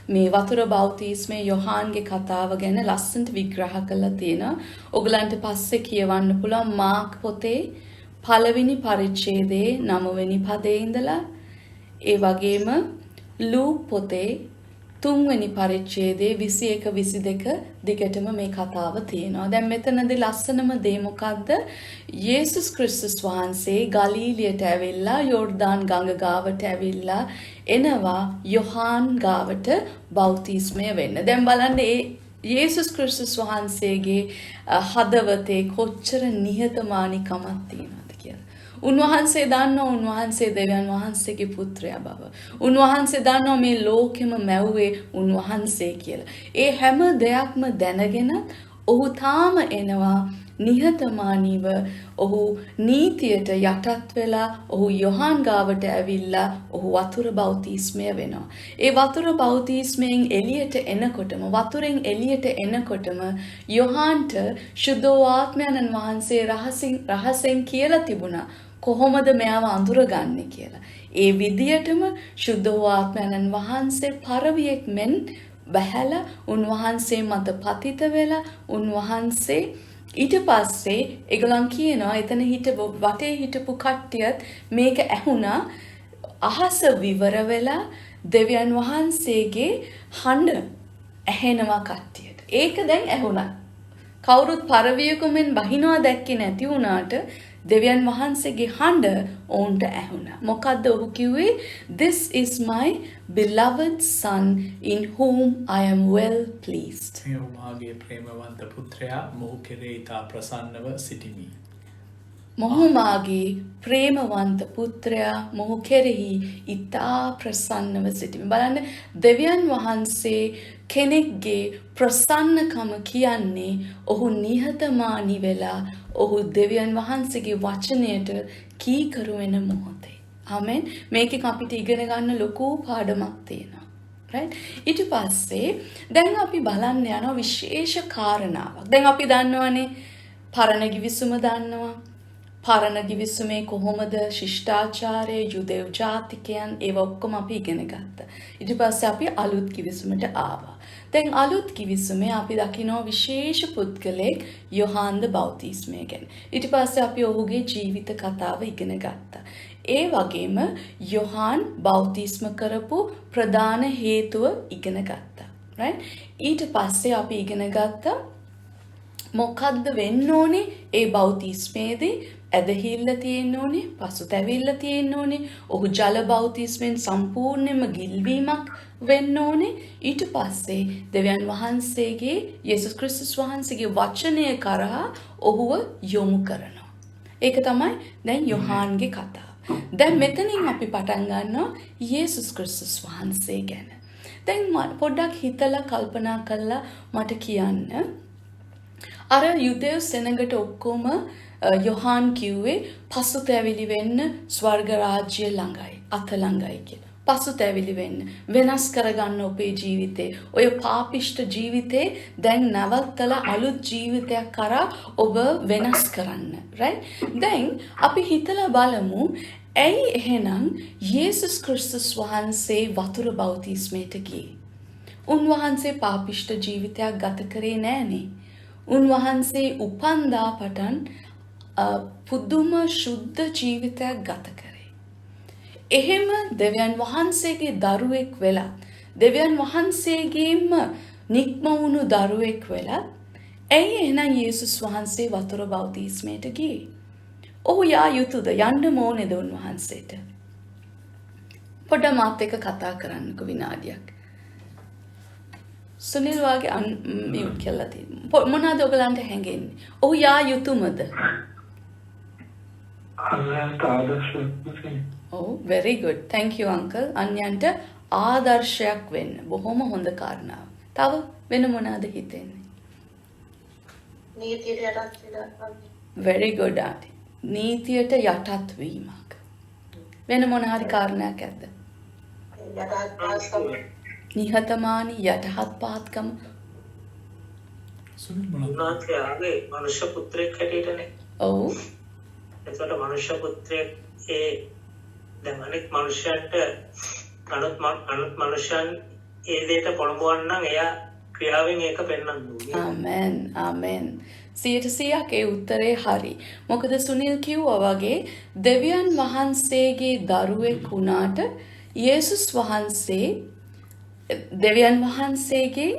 මේ වතුර බෞතිස්මේ යොහාන්ගේ කතාව ගැන ලස්සනට විග්‍රහ කරලා තියෙනවා. ඔයගලන්ට පස්සේ කියවන්න පුළුවන් මාක් පොතේ පළවෙනි පරිච්ඡේදයේ 9 වෙනි පදේ ඉඳලා ඒ වගේම ලූක් පොතේ 3 වෙනි පරිච්ඡේදයේ 21 22 දිගටම මේ කතාව තියෙනවා. දැන් මෙතනදී ලස්සනම දේ මොකද්ද? යේසුස් ක්‍රිස්තුස් වහන්සේ ගලීලියට ඇවිල්ලා යෝර්දාන් ගඟ ගාවට ඇවිල්ලා එනවා යොහාන් ගාවට බෞතිස්මය වෙන්න. දැන් බලන්න ඒ යේසුස් ක්‍රිස්තුස් වහන්සේගේ හදවතේ කොච්චර නිහතමානීකමක් තියෙනවද කියලා. උන්වහන්සේ දන්නවා උන්වහන්සේ දෙවියන් වහන්සේගේ පුත්‍රයා බව. උන්වහන්සේ දන්නවා මේ ලෝකෙම මැව්වේ උන්වහන්සේ කියලා. ඒ හැම දෙයක්ම දැනගෙන ඔහු තාම එනවා නිහතමානීව ඔහු නීතියට යටත් වෙලා ඔහු යොහාන් ගාවට ඇවිල්ලා ඔහු වතුර බෞතිස්මය වෙනවා. ඒ වතුර බෞතිස්මයෙන් එළියට එනකොටම වතුරෙන් එළියට එනකොටම යොහාන්ට ශුද්ධෝත්මයන්න් වහන්සේ රහසෙන් කියලා තිබුණා කොහොමද මෙයාව අඳුරගන්නේ කියලා. ඒ විදියටම ශුද්ධෝත්මයන්න් වහන්සේ පරවියෙක් මෙන් බැහැලා උන්වහන්සේ මත පතිත වෙලා උන්වහන්සේ ඊට පස්සේ ඒගොල්ලන් කියනවා එතන හිටපු වටේ හිටපු කට්ටියත් මේක ඇහුණා අහස විවර වෙලා දෙවියන් වහන්සේගේ හඬ ඇහෙනවා කට්ටියට. ඒක දැන් ඇහුණා. කවුරුත් පරවියකුමෙන් බහිනවා දැක්කේ නැති වුණාට දෙවියන් වහන්සේගේ හඬ ඔවුන්ට ඇහුණා. මොකද්ද ඔහු කිව්වේ? This is my beloved son in whom I am well pleased. මේ මාගේ ප්‍රේමවන්ත පුත්‍රයා මොහු කෙරේ ඉතා ප්‍රසන්නව සිටිමි. මොහු මාගේ ප්‍රේමවන්ත පුත්‍රයා මොහු කෙරෙහි ඉතා ප්‍රසන්නව සිටිමි. බලන්න දෙවියන් වහන්සේ කෙනෙක්ගේ ප්‍රසන්නකම කියන්නේ ඔහු නිහතමානී වෙලා ඔහු දෙවියන් වහන්සේගේ වචනයට කීකරු වෙන මොහොතේ. ආමෙන්. මේකෙන් අපිට ඉගෙන ගන්න ලොකු පාඩමක් තියෙනවා. right? ඊට පස්සේ දැන් අපි බලන්න යන විශේෂ කාරණාවක්. දැන් අපි දන්නවනේ පරණ ගිවිසුම දන්නවා. පරණ ගිවිසුමේ කොහොමද ශිෂ්ටාචාරය යුදෙව් ජාතිකයන් ඒව ඔක්කොම අපි ඉගෙන ගත්තා. ඊට පස්සේ අපි අලුත් ගිවිසුමට ආවා. දැන් අලුත් ගිවිසුමේ අපි දකිනවා විශේෂ පුද්ගලෙක් යොහාන් ද බෞතිස්මය ගැන. ඊට පස්සේ අපි ඔහුගේ ජීවිත කතාව ඉගෙන ගත්තා. ඒ වගේම යොහාන් බෞතිස්ම කරපු ප්‍රධාන හේතුව ඉගෙන ගත්තා. right? ඊට පස්සේ අපි ඉගෙන ගත්තා මොකද්ද වෙන්න ඕනේ ඒ බෞතිස්මේදී ඇදහිල්ල තියෙන්න ඕනේ, පසුතැවිල්ල තියෙන්න ඕනේ, ඔහු ජල බෞතිස්මෙන් සම්පූර්ණයෙන්ම ගිල්වීමක් වෙන්න ඕනේ. ඊට පස්සේ දෙවියන් වහන්සේගේ යේසුස් ක්‍රිස්තුස් වහන්සේගේ වචනය කරහා ඔහුව යොමු කරනවා. ඒක තමයි දැන් යොහාන්ගේ කතාව. දැන් මෙතනින් අපි පටන් ගන්නවා යේසුස් ක්‍රිස්තුස් වහන්සේ ගැන. දැන් පොඩ්ඩක් හිතලා කල්පනා කරලා මට කියන්න අර යුදෙව් සෙනඟට ඔක්කොම යොහාන් කිව්වේ පසුතැවිලි වෙන්න ස්වර්ග රාජ්‍ය ළඟයි අත ළඟයි කියලා. පසුතැවිලි වෙන්න වෙනස් කරගන්න ඔබේ ජීවිතේ. ඔය පාපිෂ්ඨ ජීවිතේ දැන් නවත්තලා අලුත් ජීවිතයක් කරා ඔබ වෙනස් කරන්න. right? දැන් අපි හිතලා බලමු ඇයි එහෙනම් යේසුස් ක්‍රිස්තුස් වහන්සේ වතුර බෞතිස්මයට ගියේ? උන්වහන්සේ පාපිෂ්ඨ ජීවිතයක් ගත කරේ නෑනේ. උන්වහන්සේ උපන්දා පටන් පුදුම ශුද්ධ ජීවිතයක් ගත කරේ. එහෙම දෙවියන් වහන්සේගේ දරුවෙක් වෙලා, දෙවියන් වහන්සේගේම නික්ම වුණු දරුවෙක් වෙලා, ඇයි එහෙනම් යේසුස් වහන්සේ වතුර බෞතිස්මයට ගියේ? ඔහු යා යුතුද? යන්න ඕනේද උන්වහන්සේට? පොඩ්ඩක් මාත් එක්ක කතා කරන්නකෝ විනාඩියක්. සුනිල් වාගේ මියුට් කරලා තියෙනවා. මොනවාද ඔයගලන්ට හැඟෙන්නේ? ඔහු යා යුතුමද? Oh, very good. Thank you, uncle. අන්‍යයන්ට ආදර්ශයක් වෙන්න. බොහොම හොඳ කාරණාවක්. තව වෙන මොනවාද හිතෙන්නේ? නීතියට යටත් වෙලා. Very good, auntie. නීතියට යටත් වීමක්. වෙන මොන හරි කාරණයක් ඇද්ද? යටත් පාස්කම්. නිහතමානී යටහත් පහත්කම. සුනිල් මොනවද? උන්වහන්සේ ආවේ මනුෂ්‍ය පුත්‍රයෙක් හැටියටනේ. ඔව්. එතකොට මනුෂ්‍ය පුත්‍රයෙක් දැන් අනෙක් මනුෂ්‍යයන්ට අනුත් මනුෂ්‍යයන් ඒ දෙයට පොළඹවන්න නම් එයා ක්‍රියාවෙන් ඒක පෙන්වන්න ඕනේ. ආමෙන් ආමෙන්. 100% ඒ උත්තරේ හරි. මොකද සුනිල් කිව්වා වගේ දෙවියන් වහන්සේගේ දරුවෙක් වුණාට යේසුස් වහන්සේ දෙවියන් වහන්සේගේ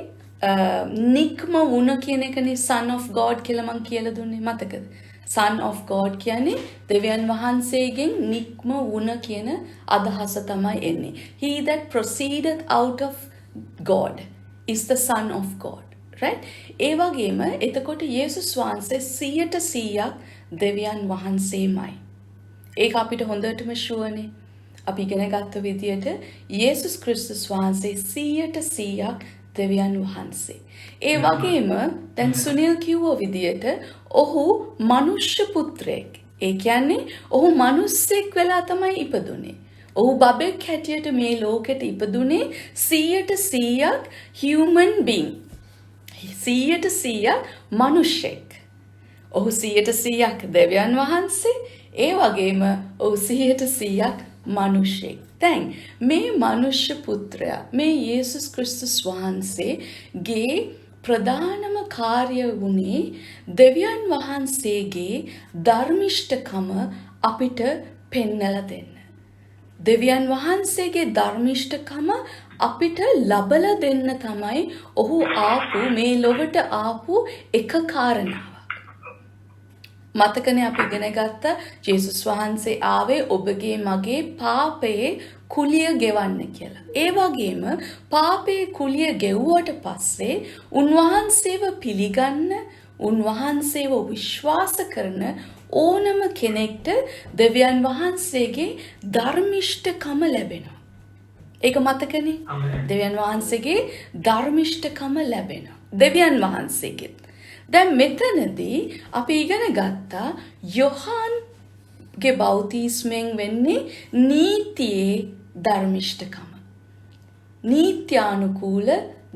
නික්ම වුණ කියන එකනේ son of God කියලා මං කියලා දුන්නේ, මතකද? son of God කියන්නේ දෙවියන් වහන්සේගෙන් නික්ම වුණ කියන අදහස තමයි එන්නේ. He that proceeded out of God is the son of God. Right? ඒ වගේම එතකොට යේසුස් වහන්සේ 100% දෙවියන් වහන්සේමයි. ඒක අපිට හොඳටම ෂුවර්නේ. අපි ඉගෙන ගත්ත විදියට යේසුස් ක්‍රිස්තුස් වහන්සේ 100% දෙවියන් වහන්සේ. ඒ වගේම දැන් සුනිල් කිව්ව විදියට ඔහු මනුෂ්‍ය පුත්‍රයෙක්. ඒ කියන්නේ ඔහු මිනිස්සෙක් වෙලා තමයි ඉපදුනේ. ඔහු බබෙක් හැටියට මේ ලෝකෙට ඉපදුනේ 100% human being. 100% මනුෂ්‍යෙක්. ඔහු 100% දෙවියන් වහන්සේ. ඒ වගේම ඔහු 100% මනුෂ්‍යෙක්. දැන් මේ මනුෂ්‍ය පුත්‍රයා මේ යේසුස් ක්‍රිස්තුස් වහන්සේගේ ප්‍රධානම කාර්ය වුණේ දෙවියන් වහන්සේගේ ධර්මිෂ්ඨකම අපිට පෙන්වලා දෙන්න. දෙවියන් වහන්සේගේ ධර්මිෂ්ඨකම අපිට ලබලා දෙන්න තමයි ඔහු ආපු මේ ලොවට ආපු එක කාරණාව. මතකනේ අපි ඉගෙන ගත්ත යේසුස් වහන්සේ ආවේ ඔබගේ මගේ පාපයේ කුලිය ගෙවන්න කියලා. ඒ වගේම පාපයේ කුලිය ගෙවුවට පස්සේ උන්වහන්සේව පිළිගන්න, උන්වහන්සේව විශ්වාස කරන ඕනම කෙනෙක්ට දෙවියන් වහන්සේගේ ධර්මිෂ්ඨකම ලැබෙනවා. ඒක මතකනේ? දෙවියන් වහන්සේගේ ධර්මිෂ්ඨකම ලැබෙනවා. දෙවියන් වහන්සේගේ. දැන් මෙතනදී අපි ඉගෙන ගත්තා යොහන්ගේ බෞතිස්මෙන් වෙන්නේ නීතියේ ධර්මිෂ්ඨකම. නීත්‍යානුකූල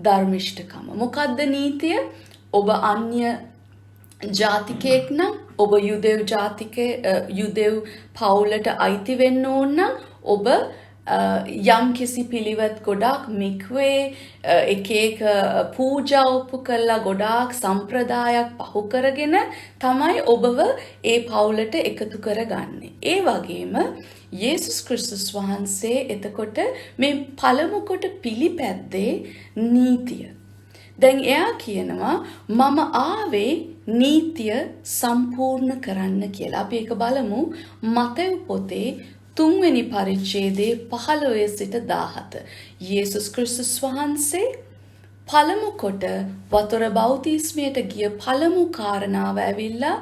ධර්මිෂ්ඨකම. මොකද්ද නීතිය? ඔබ අන්‍ය ජාතිකයෙක් නම්, ඔබ යුදෙව් යුදෙව් පවුලට අයිති වෙන්න ඕන නම් ඔබ යම් කිසි පිළිවෙත් ගොඩාක් මික්වේ එක පූජා ඔප්පු කරලා ගොඩාක් සම්ප්‍රදායක් පහු කරගෙන තමයි ඔබව ඒ පවුලට එකතු කරගන්නේ. ඒ වගේම යේසුස් ක්‍රිස්තුස් වහන්සේ එතකොට මේ පළමු කොට පිළිපැද්දේ නීතිය. දැන් එයා කියනවා මම ආවේ නීතිය සම්පූර්ණ කරන්න කියලා. අපි ඒක බලමු මතෙව් පොතේ 3 වෙනි පරිච්ඡේදයේ 15 සිට 17. යේසුස් ක්‍රිස්තුස් වහන්සේ පළමු කොට වතුර බෞතිස්මයට ගිය පළමු කාරණාව ඇවිල්ලා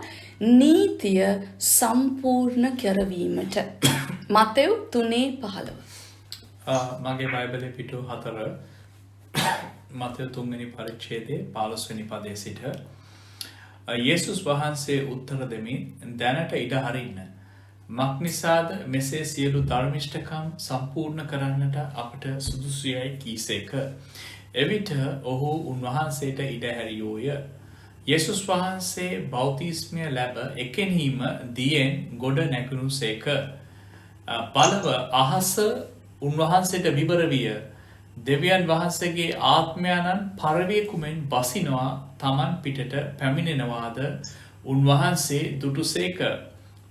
නීතිය සම්පූර්ණ කරවීමට. මතෙව් 3:15. මගේ බයිබලයේ පිටු 4 මතෙව් 3 වෙනි පරිච්ඡේදයේ 15 වෙනි පදයේ සිට යේසුස් වහන්සේ උත්තර දෙමින් දැනට ඉඩ හරින්න. මක්නිසාද මෙසේ සියලු ධර්මිෂ්ඨකම් සම්පූර්ණ කරන්නට අපට සුදුසුයයි කීසේක. එවිට ඔහු උන්වහන්සේට ඉඩ හැරියෝය. යේසුස් වහන්සේ බෞතිස්මය ලැබ එකෙනීම දියෙන් ගොඩ නැගුණු සේක. පළව අහස උන්වහන්සේට විවර විය. දෙවියන් වහන්සේගේ ආත්මයන්න් පරවේකුමෙන් බසිනවා තමන් පිටට පැමිණෙනවාද උන්වහන්සේ දුටුසේක.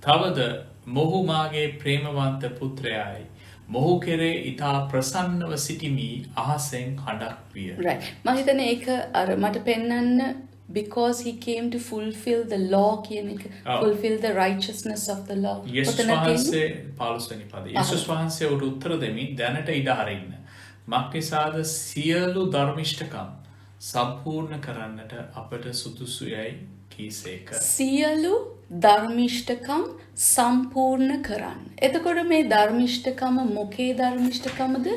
තවද මොහු මාගේ ප්‍රේමවන්ත පුත්‍රයායි. මොහු කෙරේ ඉතා ප්‍රසන්නව සිටිමි අහසෙන් හඬක් විය. right මම හිතන්නේ ඒක අර මට පෙන්වන්න because he came to fulfill the law කියන එක fulfill the righteousness of the law. යේසුස් වහන්සේ 15 වෙනි පදේ. යේසුස් වහන්සේ උට උත්තර දෙමින් දැනට ඉඩ හරින්න. මක්නිසාද සියලු ධර්මිෂ්ඨකම් සම්පූර්ණ කරන්නට අපට සුදුසුයයි කීසේක. සියලු ධර්මිෂ්ඨකම් සම්පූර්ණ කරන්න. එතකොට මේ ධර්මිෂ්ඨකම මොකේ ධර්මිෂ්ඨකමද?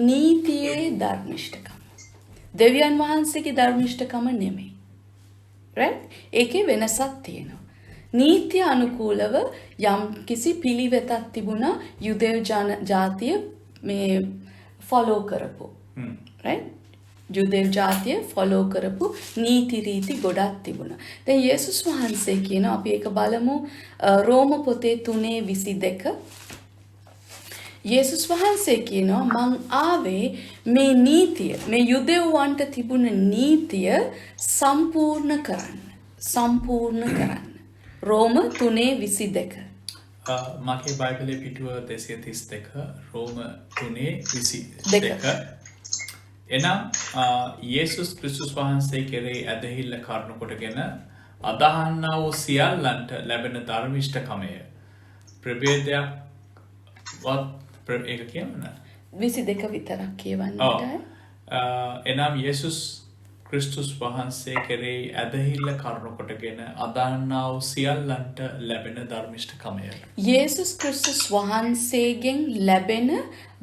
නීතියේ ධර්මිෂ්ඨකම. දෙවියන් වහන්සේගේ ධර්මිෂ්ඨකම නෙමෙයි. right? ඒකේ වෙනසක් තියෙනවා. නීතිය අනුකූලව යම් කිසි පිළිවෙතක් තිබුණා යුදෙව් ජාතිය මේ follow කරපු. right? යුදෙව් ජාතිය follow කරපු නීති රීති ගොඩක් තිබුණා. දැන් යේසුස් වහන්සේ කියනවා අපි ඒක බලමු රෝම පොතේ 3:22. යේසුස් වහන්සේ කියනවා මං ආවේ මේ නීතිය මේ යුදෙව්වන්ට තිබුණ නීතිය සම්පූර්ණ කරන්න. සම්පූර්ණ කරන්න. රෝම 3:22. මගේ බයිබලේ පිටුව 232 රෝම 3:22. එනම් යේසුස් ක්‍රිස්තුස් වහන්සේ කෙරෙහි ඇදහිල්ල කරුණු කොටගෙන අදහන්නා වූ සියල්ලන්ට ලැබෙන ධර්මිෂ්ඨකමය ප්‍රභේදයක් ඒක කියන්න 22 විතරක් කියවන්නට. එනම් යේසුස් ක්‍රිස්තුස් වහන්සේ කෙරෙහි ඇදහිල්ල කරුණු කොටගෙන අදහන්නා වූ සියල්ලන්ට ලැබෙන ධර්මිෂ්ඨකමය. යේසුස් ක්‍රිස්තුස් වහන්සේගෙන් ලැබෙන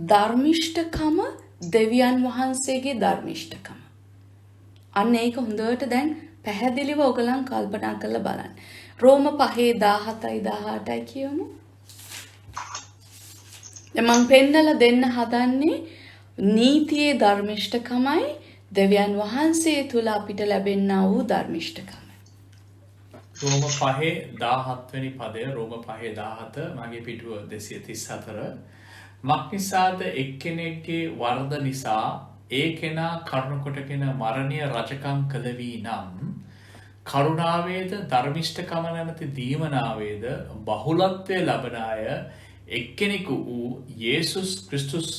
ධර්මිෂ්ඨකම දෙවියන් වහන්සේගේ ධර්මිෂ්ඨකම. අන්න ඒක හොඳට දැන් පැහැදිලිව ඔයගලන් කල්පනා කරලා බලන්න. රෝම 5:17යි 18යි කියමු. මම පෙන්නලා දෙන්න හදන්නේ නීතියේ ධර්මිෂ්ඨකමයි දෙවියන් වහන්සේ තුල අපිට ලැබෙනා වූ ධර්මිෂ්ඨකම. රෝම 5:17 වෙනි පදය රෝම 5:17 මගේ පිටුව 234 මක්නිසාද එක්කෙනෙක්ගේ වරද නිසා ඒ කෙනා කරුණු කොටගෙන මරණීය රජකම් කළ වී නම් කරුණාවේද ධර්මිෂ්ඨකම නැමැති දීමනාවේද බහුලත්වය ලබන අය එක්කෙනෙකු වූ යේසුස් ක්‍රිස්තුස්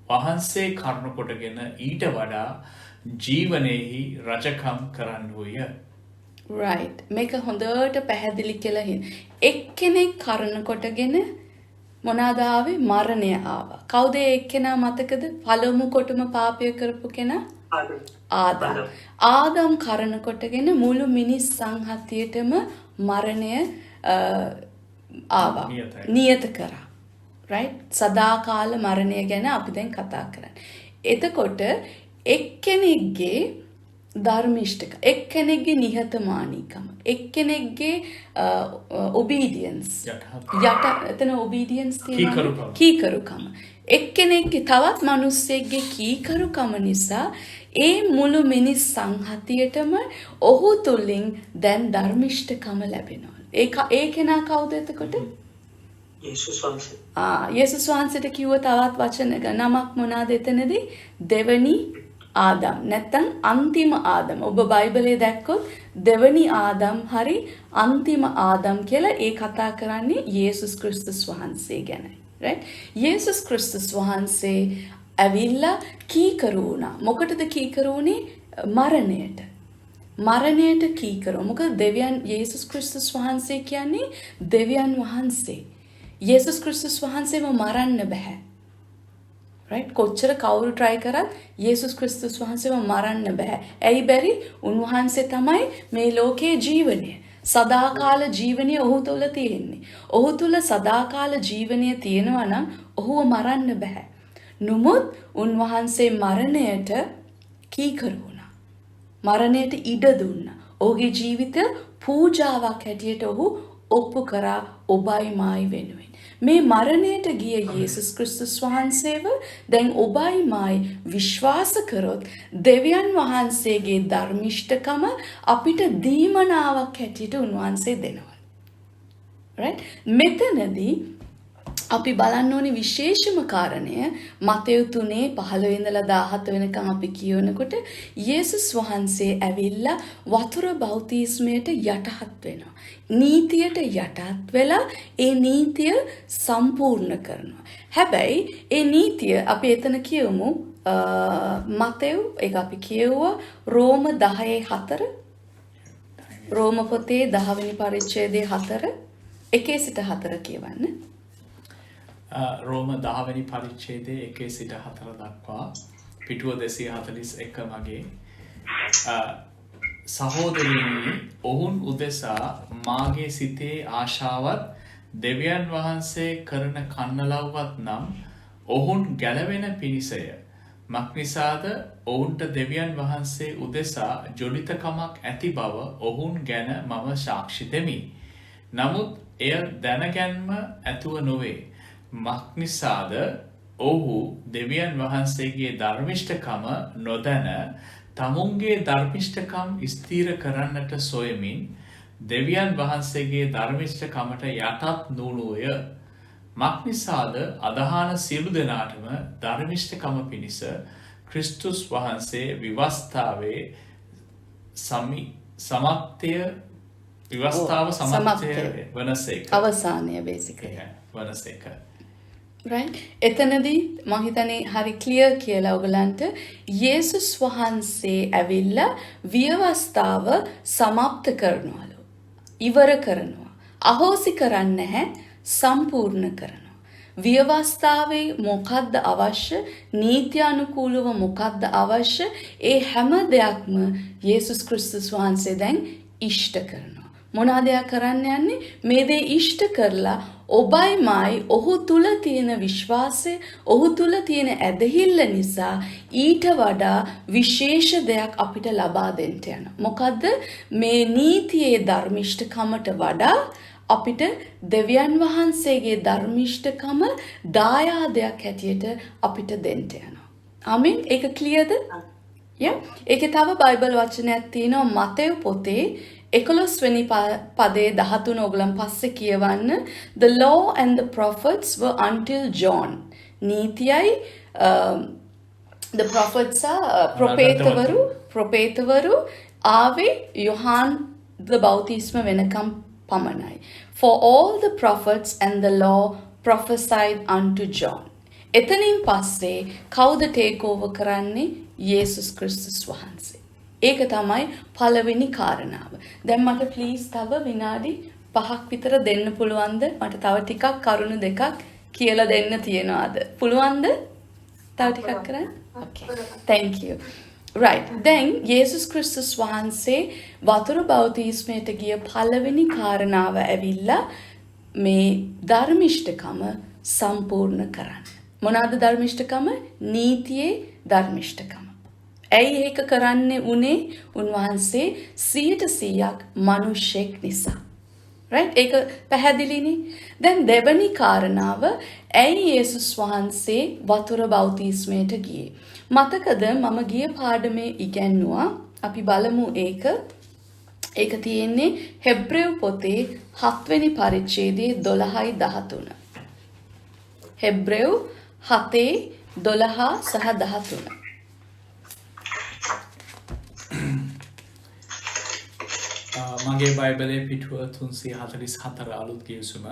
වහන්සේ කරුණු කොටගෙන ඊට වඩා ජීවනයේහි රජකම් කරන්නෝය. right මේක හොඳට පැහැදිලි කියලා එක්කෙනෙක් කරුණු කොටගෙන මොනවාද ආවේ? මරණය ආවා. කවුද එක්කෙනා මතකද? පළමු කොටම පාපය කරපු කෙනා? ආදම්. ආදම් කරන කොටගෙන මුළු මිනිස් සංහතියටම මරණය ආවා. නියත කරා. right? සදාකාල මරණය ගැන අපි දැන් කතා කරන්නේ. එතකොට එක්කෙනෙක්ගේ ධර්මිෂ්ඨක එක්කෙනෙක්ගේ නිහතමානීකම එක්කෙනෙක්ගේ obedience එතන obedience තියෙනවා කීකරුකම එක්කෙනෙක්ගේ තවත් මිනිස්සෙක්ගේ කීකරුකම නිසා ඒ මුළු මිනිස් සංහතියටම ඔහු තුලින් දැන් ධර්මිෂ්ඨකම ලැබෙනවා. ඒ කෙනා කවුද එතකොට? යේසුස් වහන්සේ. යේසුස් වහන්සේට කිව්ව තවත් වචන නමක් මොනවාද එතනදී? දෙවනි ආදම් නැත්තම් අන්තිම ආදම්. ඔබ බයිබලයේ දැක්කොත් දෙවනි ආදම් හරි අන්තිම ආදම් කියලා ඒ කතා කරන්නේ යේසුස් ක්‍රිස්තුස් වහන්සේ ගැනයි. right? යේසුස් ක්‍රිස්තුස් වහන්සේ ඇවිල්ලා කීකරු වුණා. මොකටද කීකරු වුණේ? මරණයට. මරණයට කීකරු. මොකද දෙවියන් යේසුස් ක්‍රිස්තුස් වහන්සේ කියන්නේ දෙවියන් වහන්සේ. යේසුස් ක්‍රිස්තුස් වහන්සේව මරන්න බෑ. right? කොච්චර කවුරු try කරත් යේසුස් ක්‍රිස්තුස් වහන්සේව මරන්න බෑ. ඇයි බැරි? උන්වහන්සේ තමයි මේ ලෝකයේ ජීවනය. සදාකාල ජීවනය ඔහු තුල තියෙන්නේ. ඔහු තුල සදාකාල ජීවනය තියෙනවා නම් ඔහුව මරන්න බෑ. නමුත් උන්වහන්සේ මරණයට කීකරු වුණා. මරණයට ඉඩ දුන්නා. ඔහුගේ ජීවිත පූජාවක් හැටියට ඔහු ඔප්පු කරා ඔබයි මායි වෙනුවෙන්. මේ මරණයට ගිය යේසුස් ක්‍රිස්තුස් වහන්සේව දැන් ඔබයි මායි විශ්වාස කරොත් දෙවියන් වහන්සේගේ ධර්මිෂ්ඨකම අපිට දීමනාවක් හැටියට උන්වහන්සේ දෙනවා. right? මෙතනදී අපි බලන්න ඕනේ විශේෂම කාරණය මතෙව් 3:15 ඉඳලා 17 වෙනකන් අපි කියනකොට යේසුස් වහන්සේ ඇවිල්ලා වතුර බෞතිස්මයට යටහත් වෙනවා. නීතියට යටත් වෙලා ඒ නීතිය සම්පූර්ණ කරනවා. හැබැයි ඒ නීතිය අපි එතන කියමු මතෙව් ඒක අපි කියුවා රෝම 10:4 රෝම පොතේ 10 වෙනි පරිච්ඡේදයේ 4 1 සිට 4 කියවන්න. රෝම 10 වෙනි පරිච්ඡේදයේ 1 සිට 4 දක්වා පිටුව 241 මගේ සහෝදරයනි ඔවුන් උදෙසා මාගේ සිතේ ආශාවත් දෙවියන් වහන්සේ කරන කන්නලව්වත් නම් ඔවුන් ගැලවෙන පිණිසය. මක්නිසාද ඔවුන්ට දෙවියන් වහන්සේ උදෙසා ජොඩිතකමක් ඇති බව ඔවුන් ගැන මම සාක්ෂි දෙමි. නමුත් එය දැනගැන්ම ඇතුව නොවේ. මක්නිසාද ඔහු දෙවියන් වහන්සේගේ ධර්මිෂ්ඨකම නොදැන තමුන්ගේ ධර්මිෂ්ඨකම් ස්ථීර කරන්නට සොයමින් දෙවියන් වහන්සේගේ ධර්මිෂ්ඨකමට යටත් නුනුය. මක්නිසාද අදහන සියලු දෙනාටම ධර්මිෂ්ඨකම පිණිස ක්‍රිස්තුස් වහන්සේ විවස්ථාවේ සමත්ය විවස්ථාව සමත්ය වනසේක අවසානය basically වනසේක. right එතනදී මම හිතන්නේ හරි ක්ලියර් කියලා ඔයගලන්ට යේසුස් වහන්සේ ඇවිල්ලා ව්‍යවස්ථාව සමාප්ත කරනවලු. ඉවර කරනවා. අහෝසි කරන්නේ නැහැ. සම්පූර්ණ කරනවා. ව්‍යවස්ථාවේ මොකද්ද අවශ්‍ය? නීත්‍යානුකූලව මොකද්ද අවශ්‍ය? ඒ හැම දෙයක්ම යේසුස් ක්‍රිස්තුස් වහන්සේ දැන් ඉෂ්ට කරනවා. මොනවාද කරන්න යන්නේ? මේ දේ ඉෂ්ට කරලා ඔබයිමයි ඔහු තුල තියෙන විශ්වාසය, ඔහු තුල තියෙන ඇදහිල්ල නිසා ඊට වඩා විශේෂ දෙයක් අපිට ලබා දෙන්න යනවා. මොකද්ද? මේ නීතියේ ධර්මිෂ්ඨකමට වඩා අපිට දෙවියන් වහන්සේගේ ධර්මිෂ්ඨකම දායාදයක් හැටියට අපිට දෙන්න යනවා. ආමෙන්. ඒක ක්ලියර්ද? ඒකේ තව බයිබල් වචනයක් තියෙනවා මතෙව් පොතේ 11 වෙනි පදයේ 13 ඔයගලන් පස්සේ කියවන්න. The law and the prophets were until John. නීතියයි the prophets ප්‍රොපේතවරු ආවේ යොහාන් ද බෞතිස්ම වෙනකම් පමණයි. For all the prophets and the law prophesied unto John. එතනින් පස්සේ කවුද take over කරන්නේ? යේසුස් ක්‍රිස්තුස් වහන්සේ. ඒක තමයි පළවෙනි කාරණාව. දැන් මට ප්ලීස් තව විනාඩි 5ක් විතර දෙන්න පුළුවන්ද? මට තව ටිකක් කරුණු දෙකක් කියලා දෙන්න තියෙනවාද? පුළුවන්ද? තව ටිකක් කරන්න? Okay. Thank you. Right. දැන් යේසුස් ක්‍රිස්තුස් වහන්සේ වතුර බෞතිස්මයට ගිය පළවෙනි කාරණාව ඇවිල්ලා මේ ධර්මිෂ්ඨකම සම්පූර්ණ කරන්න. මොනවාද ධර්මිෂ්ඨකම? නීතියේ ධර්මිෂ්ඨකම. ඇයි ඒක කරන්නේ උනේ? උන්වහන්සේ 100% මිනිසෙක් නිසා. right ඒක පැහැදිලිනේ. දැන් දෙවැනි කාරණාව ඇයි යේසුස් වහන්සේ වතුර බෞතිස්මයට ගියේ? මතකද මම ගිය පාඩමේ ඉගෙනුවා. අපි බලමු ඒක. ඒක තියෙන්නේ හෙබ්‍රෙව් පොතේ 7 වෙනි පරිච්ඡේදයේ 12යි 13. හෙබ්‍රෙව් 7:12 සහ 13. මගේ බයිබලයේ පිටුව 344 අලුත් ගිවිසුම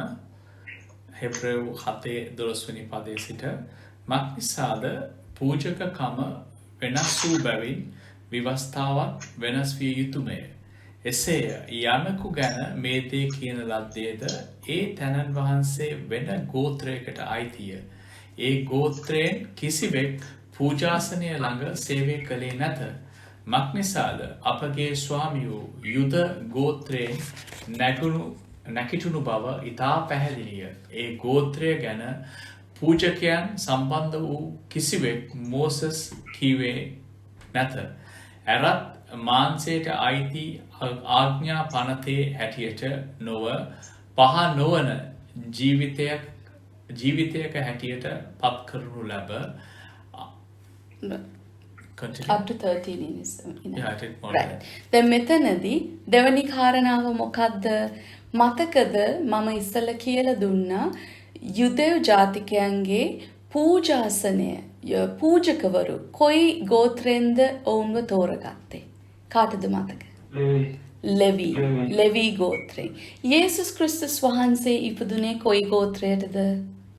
හෙබ්‍රෙව් 7:12 වෙනි පදයේ සිට මක්නිසාද පූජකකම වෙනස් වූ බැවින් විවස්ථාවක් වෙනස් විය යුතුමය. එසේය යමකු ගැන මේ දේ කියන ලද්දේද ඒ තැනන් වහන්සේ වෙන ගෝත්‍රයකට අයිතිය. ඒ ගෝත්‍රයෙන් කිසිවෙක් පූජාසනය ළඟ සේවය කළේ නැත. මක්නිසාද අපගේ ස්වාමියෝ යුද ගෝත්‍රයෙන් නැකිටුණු බව ඉතා පැහැදිලිය. ඒ ගෝත්‍රය ගැන පූජකයන් සම්බන්ධ වූ කිසිවෙක් මෝසස් කීවේ නැත. ඇරත් මාන්සයට අයිති ආඥා පනතේ හැටියට නොව පහ නොවන ජීවිතයක හැටියට පත් කරනු ලැබ up to 13 is right. දැන් මෙතනදී දෙවැනි කාරණාව මොකද්ද? මතකද මම ඉස්සෙල්ලා කියලා දුන්නා යුදෙව් ජාතිකයන්ගේ පූජාසනය පූජකවරු කොයි ගෝත්‍රයෙන්ද ඔවුන්ව තෝරගත්තේ? කාටද මතක? ලෙවී ගෝත්‍රයෙන්. යේසුස් ක්‍රිස්තුස් වහන්සේ ඉපදුනේ කොයි ගෝත්‍රයටද?